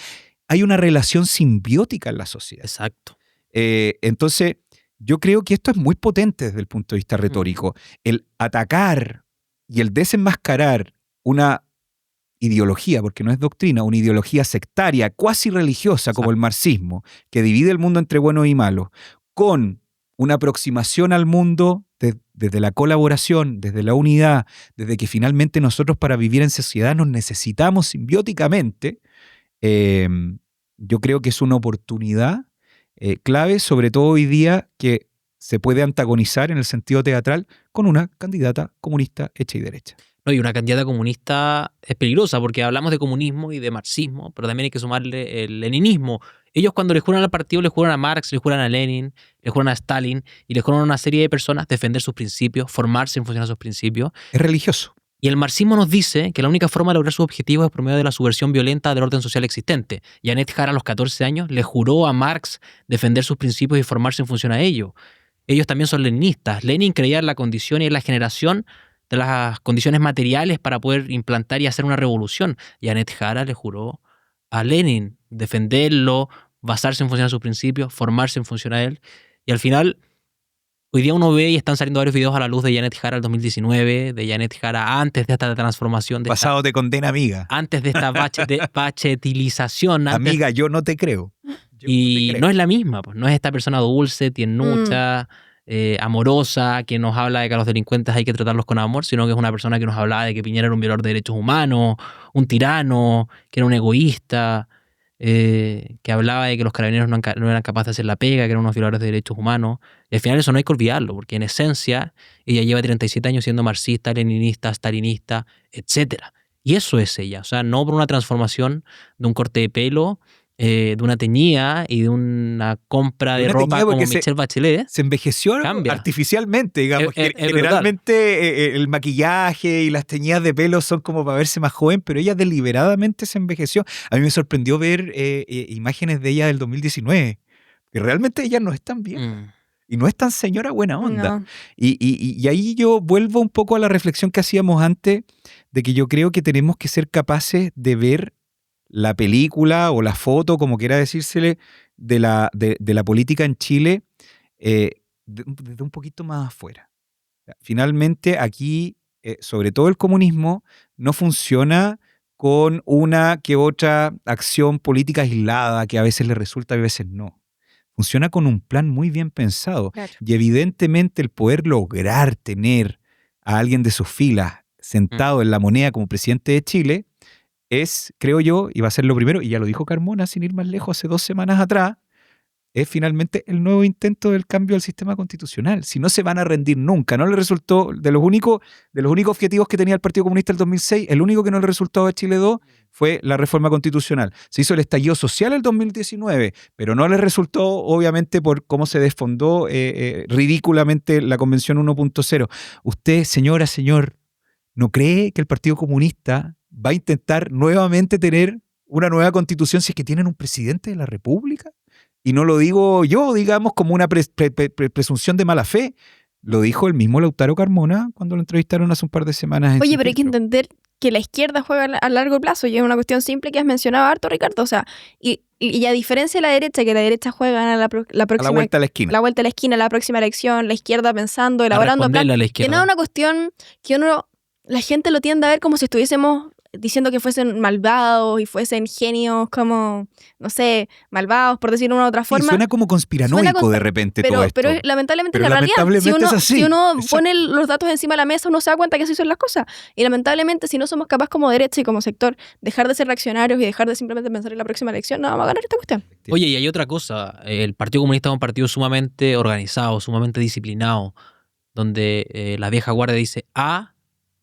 Hay una relación simbiótica en la sociedad. Exacto. Entonces, yo creo que esto es muy potente desde el punto de vista retórico. El atacar y el desenmascarar una ideología, porque no es doctrina, una ideología sectaria, cuasi religiosa como el marxismo, que divide el mundo entre buenos y malos, con una aproximación al mundo desde la colaboración, desde la unidad, desde que finalmente nosotros para vivir en sociedad nos necesitamos simbióticamente, yo creo que es una oportunidad clave, sobre todo hoy día que se puede antagonizar en el sentido teatral con una candidata comunista hecha y derecha. No, y una candidata comunista es peligrosa porque hablamos de comunismo y de marxismo, pero también hay que sumarle el leninismo. Ellos cuando les juran al partido, les juran a Marx, les juran a Lenin, les juran a Stalin y les juran a una serie de personas defender sus principios, formarse en función a sus principios. Es religioso. Y el marxismo nos dice que la única forma de lograr sus objetivos es por medio de la subversión violenta del orden social existente. Janet Jara a los 14 años le juró a Marx defender sus principios y formarse en función a ellos. Ellos también son leninistas. Lenin creía en la condición y en la generación de las condiciones materiales para poder implantar y hacer una revolución. Janet Jara le juró a Lenin defenderlo, basarse en función a sus principios, formarse en función a él. Y al final, hoy día uno ve y están saliendo varios videos a la luz de Janet Jara del 2019, de Janet Jara antes de esta transformación. Pasado te condena, amiga. Antes de esta bachetilización. Amiga, yo no te creo. Y no es la misma, pues no es esta persona dulce, tiernucha, amorosa, que nos habla de que a los delincuentes hay que tratarlos con amor, sino que es una persona que nos hablaba de que Piñera era un violador de derechos humanos, un tirano, que era un egoísta, que hablaba de que los carabineros no eran capaces de hacer la pega, que eran unos violadores de derechos humanos. Y al final eso no hay que olvidarlo, porque en esencia ella lleva 37 años siendo marxista, leninista, stalinista, etc. Y eso es ella, o sea, no por una transformación de un corte de pelo, de una teñida y de una compra de ropa como Michelle Bachelet. Se envejeció artificialmente, digamos. Generalmente el maquillaje y las teñidas de pelo son como para verse más joven, pero ella deliberadamente se envejeció. A mí me sorprendió ver imágenes de ella del 2019, que realmente ella no es tan vieja. Y no es tan señora buena onda. No. Y ahí yo vuelvo un poco a la reflexión que hacíamos antes, de que yo creo que tenemos que ser capaces de ver la película o la foto, como quiera decírsele, de la política en Chile desde un poquito más afuera. Finalmente aquí, sobre todo el comunismo, no funciona con una que otra acción política aislada que a veces le resulta y a veces no. Funciona con un plan muy bien pensado. Claro. Y evidentemente el poder lograr tener a alguien de sus filas sentado en la moneda como presidente de Chile es, creo yo, y va a ser lo primero, y ya lo dijo Carmona sin ir más lejos hace 2 semanas atrás, es finalmente el nuevo intento del cambio del sistema constitucional. Si no se van a rendir nunca, no le resultó, de los únicos objetivos que tenía el Partido Comunista en el 2006, el único que no le resultó a Chile 2 fue la reforma constitucional. Se hizo el estallido social en el 2019, pero no le resultó, obviamente, por cómo se desfondó ridículamente la Convención 1.0. Usted, señora, señor, ¿no cree que el Partido Comunista va a intentar nuevamente tener una nueva constitución si es que tienen un presidente de la República? Y no lo digo yo, digamos, como una presunción de mala fe. Lo dijo el mismo Lautaro Carmona cuando lo entrevistaron hace un par de semanas. Oye, pero hay que entender que la izquierda juega a largo plazo y es una cuestión simple que has mencionado harto, Ricardo. O sea, y a diferencia de la derecha, que la derecha juega a la próxima... A la vuelta a la esquina. La vuelta a la esquina, la próxima elección, la izquierda pensando, elaborando plan. Que no es una cuestión que la gente lo tiende a ver como si estuviésemos diciendo que fuesen malvados y fuesen genios como, no sé, malvados, por decirlo de una u otra forma. Sí, suena como conspiranoico de repente todo esto. Pero lamentablemente la realidad. Si uno pone los datos encima de la mesa, uno se da cuenta que así son las cosas. Y lamentablemente, si no somos capaces como derecha y como sector, dejar de ser reaccionarios y dejar de simplemente pensar en la próxima elección, no vamos a ganar esta cuestión. Oye, y hay otra cosa. El Partido Comunista es un partido sumamente organizado, sumamente disciplinado, donde la vieja guardia dice A,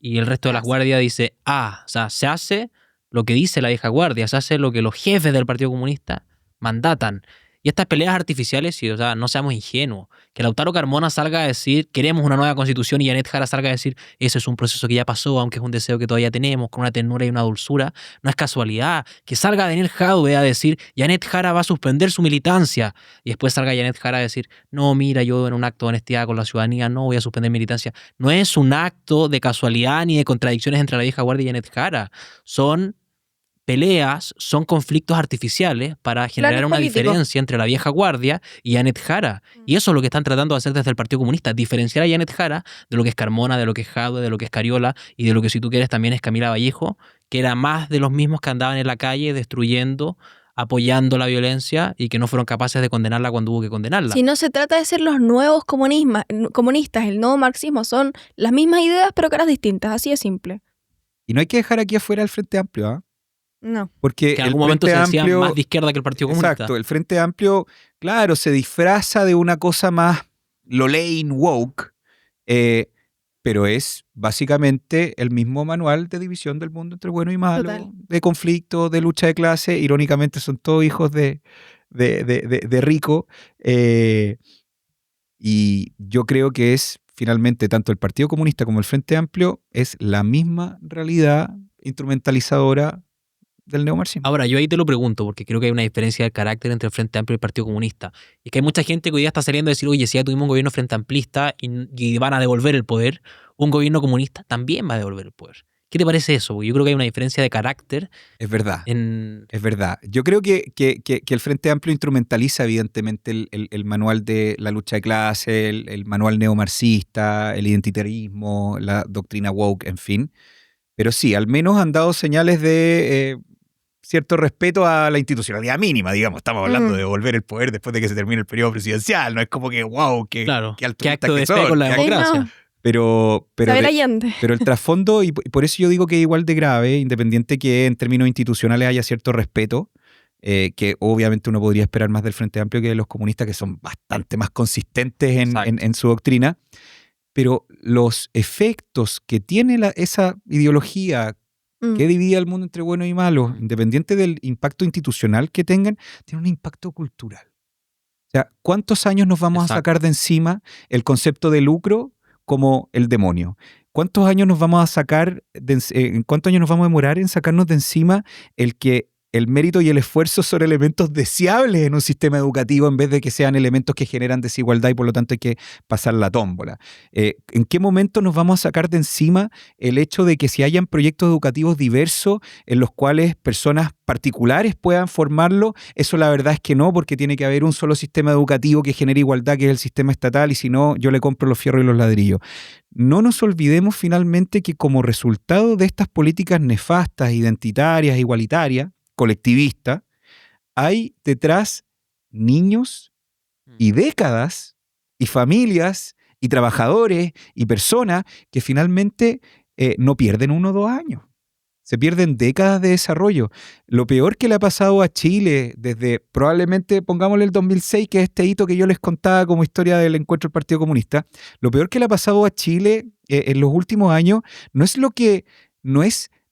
y el resto de la guardia dice o sea, se hace lo que dice la vieja guardia, se hace lo que los jefes del Partido Comunista mandatan. Y estas peleas artificiales, o sea, no seamos ingenuos. Que Lautaro Carmona salga a decir, queremos una nueva constitución, y Janet Jara salga a decir, eso es un proceso que ya pasó, aunque es un deseo que todavía tenemos, con una ternura y una dulzura, no es casualidad. Que salga Daniel Jadwe a decir, Janet Jara va a suspender su militancia, y después salga Janet Jara a decir, no, mira, yo en un acto de honestidad con la ciudadanía no voy a suspender militancia. No es un acto de casualidad ni de contradicciones entre la vieja guardia y Janet Jara. Son peleas, son conflictos artificiales para generar una diferencia entre la vieja guardia y Janet Jara. Y eso es lo que están tratando de hacer desde el Partido Comunista, diferenciar a Janet Jara de lo que es Carmona, de lo que es Jadwe, de lo que es Cariola y de lo que, si tú quieres, también es Camila Vallejo, que era más de los mismos que andaban en la calle destruyendo, apoyando la violencia y que no fueron capaces de condenarla cuando hubo que condenarla. Si no se trata de ser los nuevos comunistas, el nuevo marxismo, son las mismas ideas pero caras distintas, así de simple. Y no hay que dejar aquí afuera el Frente Amplio, ¿ah? No. Porque que en algún momento se decía más de izquierda que el Partido Comunista. Exacto, el Frente Amplio, claro, se disfraza de una cosa más Lolaine woke, pero es básicamente el mismo manual de división del mundo entre bueno y malo, Total. de conflicto, de lucha de clase. Irónicamente son todos hijos de rico. Y yo creo que es finalmente tanto el Partido Comunista como el Frente Amplio es la misma realidad instrumentalizadora del neomarxismo. Ahora, yo ahí te lo pregunto, porque creo que hay una diferencia de carácter entre el Frente Amplio y el Partido Comunista. Y que hay mucha gente que hoy día está saliendo a decir, oye, si ya tuvimos un gobierno frente amplista y van a devolver el poder, un gobierno comunista también va a devolver el poder. ¿Qué te parece eso? Porque yo creo que hay una diferencia de carácter Es verdad. en... Es verdad. Yo creo que el Frente Amplio instrumentaliza evidentemente el manual de la lucha de clase, el manual neomarxista, el identitarismo, la doctrina woke, en fin. Pero sí, al menos han dado señales de cierto respeto a la institucionalidad mínima, digamos. Estamos hablando de devolver el poder después de que se termine el periodo presidencial. No es como que, wow, qué Qué altruistas acto de que fe son. con la Qué democracia. no. Pero Isabel Allende. pero el trasfondo, y por eso yo digo que es igual de grave, independiente que en términos institucionales haya cierto respeto, que obviamente uno podría esperar más del Frente Amplio que de los comunistas, que son bastante más consistentes en su doctrina, pero los efectos que tiene esa ideología que divide al mundo entre bueno y malo, independiente del impacto institucional que tengan, tiene un impacto cultural. O sea, ¿cuántos años nos vamos a sacar de encima el concepto de lucro como el demonio? ¿Cuántos años nos vamos a sacar, cuántos años nos vamos a demorar en sacarnos de encima el que el mérito y el esfuerzo son elementos deseables en un sistema educativo en vez de que sean elementos que generan desigualdad y por lo tanto hay que pasar la tómbola? ¿En qué momento nos vamos a sacar de encima el hecho de que si hayan proyectos educativos diversos en los cuales personas particulares puedan formarlo? Eso la verdad es que no, porque tiene que haber un solo sistema educativo que genere igualdad, que es el sistema estatal, y si no, yo le compro los fierros y los ladrillos. No nos olvidemos finalmente que como resultado de estas políticas nefastas, identitarias, igualitarias, colectivistas, hay detrás niños y décadas y familias y trabajadores y personas que finalmente no pierden 1 o 2 años. Se pierden décadas de desarrollo. Lo peor que le ha pasado a Chile desde probablemente, pongámosle el 2006, que es este hito que yo les contaba como historia del encuentro del Partido Comunista, lo peor que le ha pasado a Chile en los últimos años no es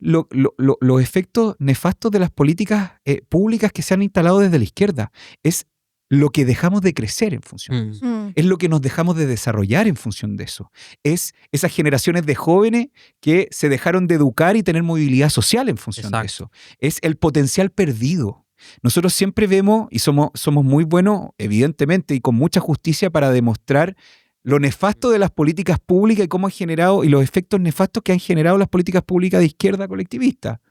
los efectos nefastos de las políticas públicas que se han instalado desde la izquierda. Es lo que dejamos de crecer en función de eso. Es lo que nos dejamos de desarrollar en función de eso. Es esas generaciones de jóvenes que se dejaron de educar y tener movilidad social en función de eso. Es el potencial perdido. Nosotros siempre vemos, y somos muy buenos, evidentemente, y con mucha justicia para demostrar lo nefasto de las políticas públicas y cómo han generado, y los efectos nefastos que han generado las políticas públicas de izquierda colectivista.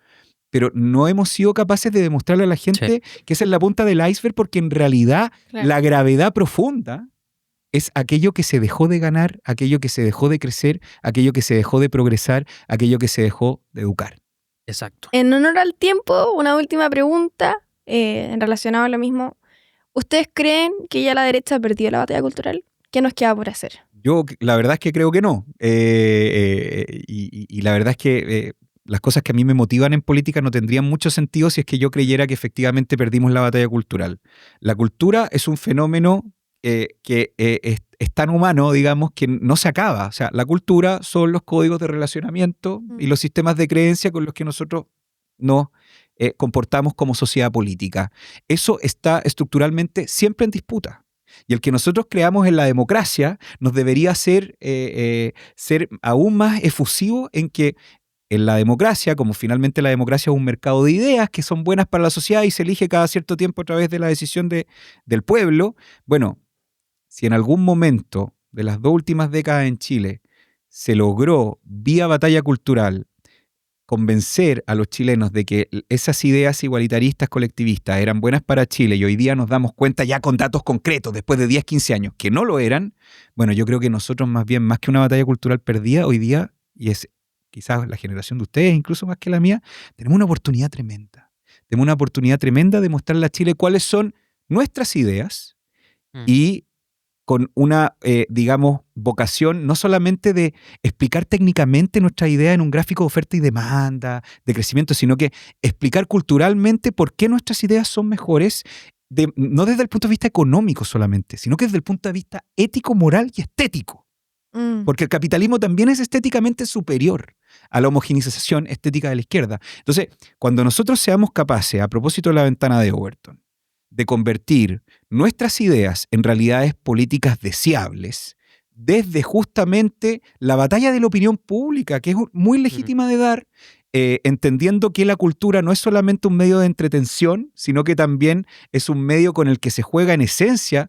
Pero no hemos sido capaces de demostrarle a la gente que esa es la punta del iceberg, porque en realidad la gravedad profunda es aquello que se dejó de ganar, aquello que se dejó de crecer, aquello que se dejó de progresar, aquello que se dejó de educar. Exacto. En honor al tiempo, una última pregunta en relacionado a lo mismo. ¿Ustedes creen que ya la derecha ha perdido la batalla cultural? ¿Qué nos queda por hacer? Yo la verdad es que creo que no. Y la verdad es que las cosas que a mí me motivan en política no tendrían mucho sentido si es que yo creyera que efectivamente perdimos la batalla cultural. La cultura es un fenómeno que es tan humano, digamos, que no se acaba. O sea, la cultura son los códigos de relacionamiento y los sistemas de creencia con los que nosotros nos comportamos como sociedad política. Eso está estructuralmente siempre en disputa. Y el que nosotros creamos en la democracia nos debería ser aún más efusivo en que en la democracia, como finalmente la democracia es un mercado de ideas que son buenas para la sociedad y se elige cada cierto tiempo a través de la decisión del pueblo, bueno, si en algún momento de las 2 últimas décadas en Chile se logró, vía batalla cultural, convencer a los chilenos de que esas ideas igualitaristas colectivistas eran buenas para Chile y hoy día nos damos cuenta ya con datos concretos, después de 10, 15 años, que no lo eran, bueno, yo creo que nosotros más que una batalla cultural perdida hoy día, y es quizás la generación de ustedes, incluso más que la mía, tenemos una oportunidad tremenda. Tenemos una oportunidad tremenda de mostrarle a Chile cuáles son nuestras ideas y con una, digamos, vocación no solamente de explicar técnicamente nuestra idea en un gráfico de oferta y demanda, de crecimiento, sino que explicar culturalmente por qué nuestras ideas son mejores, no desde el punto de vista económico solamente, sino que desde el punto de vista ético, moral y estético. Porque el capitalismo también es estéticamente superior a la homogeneización estética de la izquierda. Entonces, cuando nosotros seamos capaces, a propósito de la ventana de Overton, de convertir nuestras ideas en realidades políticas deseables, desde justamente la batalla de la opinión pública, que es muy legítima de dar, entendiendo que la cultura no es solamente un medio de entretención, sino que también es un medio con el que se juega en esencia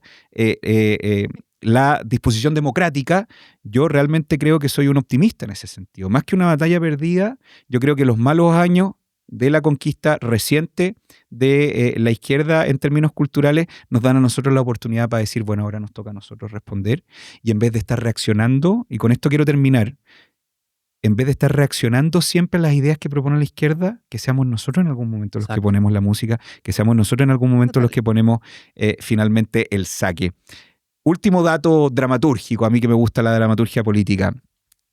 la disposición democrática. Yo realmente creo que soy un optimista en ese sentido. Más que una batalla perdida, yo creo que los malos años de la conquista reciente de la izquierda en términos culturales nos dan a nosotros la oportunidad para decir, bueno, ahora nos toca a nosotros responder, y en vez de estar reaccionando, y con esto quiero terminar, en vez de estar reaccionando siempre a las ideas que propone la izquierda, que seamos nosotros en algún momento los que ponemos la música, que seamos nosotros en algún momento los que ponemos finalmente el saque. Último dato dramatúrgico, a mí que me gusta la dramaturgia política.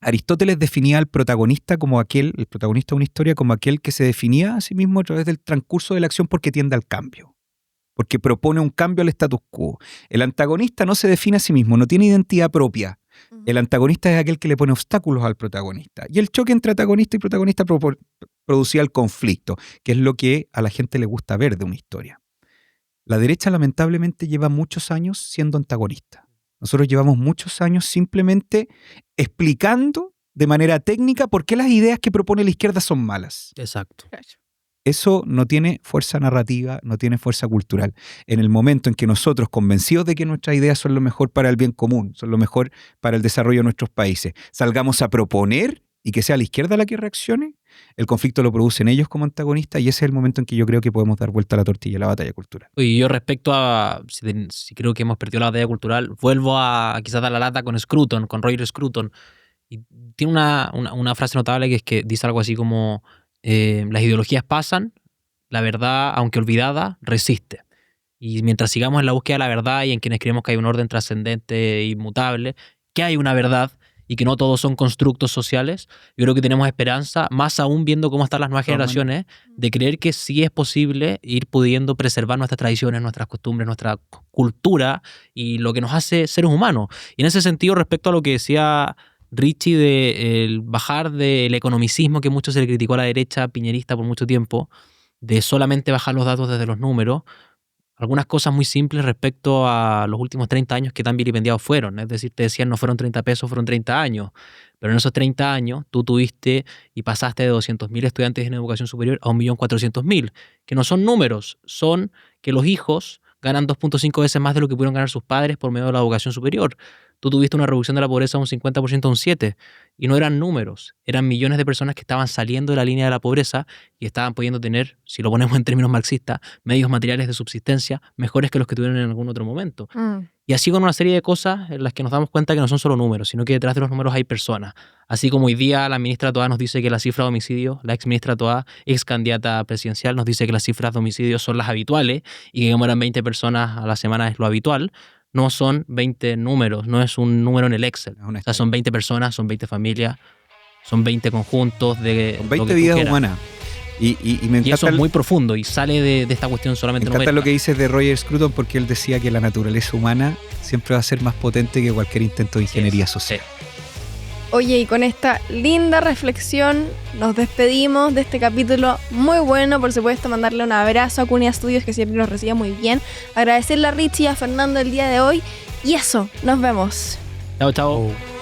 Aristóteles definía al protagonista como el protagonista de una historia, como aquel que se definía a sí mismo a través del transcurso de la acción porque tiende al cambio, porque propone un cambio al status quo. El antagonista no se define a sí mismo, no tiene identidad propia. El antagonista es aquel que le pone obstáculos al protagonista. Y el choque entre antagonista y protagonista producía el conflicto, que es lo que a la gente le gusta ver de una historia. La derecha lamentablemente lleva muchos años siendo antagonista. Nosotros llevamos muchos años simplemente explicando de manera técnica por qué las ideas que propone la izquierda son malas. Exacto. Eso no tiene fuerza narrativa, no tiene fuerza cultural. En el momento en que nosotros, convencidos de que nuestras ideas son lo mejor para el bien común, son lo mejor para el desarrollo de nuestros países, salgamos a proponer y que sea la izquierda la que reaccione, el conflicto lo producen ellos como antagonistas, y ese es el momento en que yo creo que podemos dar vuelta a la tortilla, a la batalla cultural. Y yo respecto a si creo que hemos perdido la batalla cultural, vuelvo a quizás dar la lata con Scruton, con Roger Scruton, y tiene una frase notable que es que dice algo así como las ideologías pasan, la verdad, aunque olvidada, resiste. Y mientras sigamos en la búsqueda de la verdad y en quienes creemos que hay un orden trascendente e inmutable, que hay una verdad y que no todos son constructos sociales, yo creo que tenemos esperanza, más aún viendo cómo están las nuevas generaciones, de creer que sí es posible ir pudiendo preservar nuestras tradiciones, nuestras costumbres, nuestra cultura y lo que nos hace seres humanos. Y en ese sentido, respecto a lo que decía Richie de el bajar del economicismo que mucho se le criticó a la derecha piñerista por mucho tiempo, de solamente bajar los datos desde los números, algunas cosas muy simples respecto a los últimos 30 años que tan vilipendiados fueron. Es decir, te decían no fueron 30 pesos, fueron 30 años. Pero en esos 30 años tú tuviste y pasaste de 200.000 estudiantes en educación superior a 1.400.000, que no son números, son que los hijos ganan 2.5 veces más de lo que pudieron ganar sus padres por medio de la educación superior. Tú tuviste una reducción de la pobreza de un 50% a un 7%, y no eran números, eran millones de personas que estaban saliendo de la línea de la pobreza y estaban pudiendo tener, si lo ponemos en términos marxistas, medios materiales de subsistencia mejores que los que tuvieron en algún otro momento. Y así con una serie de cosas en las que nos damos cuenta que no son solo números, sino que detrás de los números hay personas. Así como hoy día la ministra Toá nos dice que la cifra de homicidios, la ex ministra Toá, ex candidata presidencial, nos dice que las cifras de homicidios son las habituales y que mueran 20 personas a la semana es lo habitual. No son 20 números, no es un número en el Excel. O sea, son 20 personas, son 20 familias, son 20 conjuntos de... Son 20 vidas humanas. Y me encanta, y eso es muy profundo y sale de esta cuestión solamente numérica. Me encanta lo que dices de Roger Scruton, porque él decía que la naturaleza humana siempre va a ser más potente que cualquier intento de ingeniería social. Oye, y con esta linda reflexión nos despedimos de este capítulo muy bueno. Por supuesto, mandarle un abrazo a Cunia Studios, que siempre nos recibe muy bien. Agradecerle a Richie y a Fernando el día de hoy. Y eso, nos vemos. Chao, chao.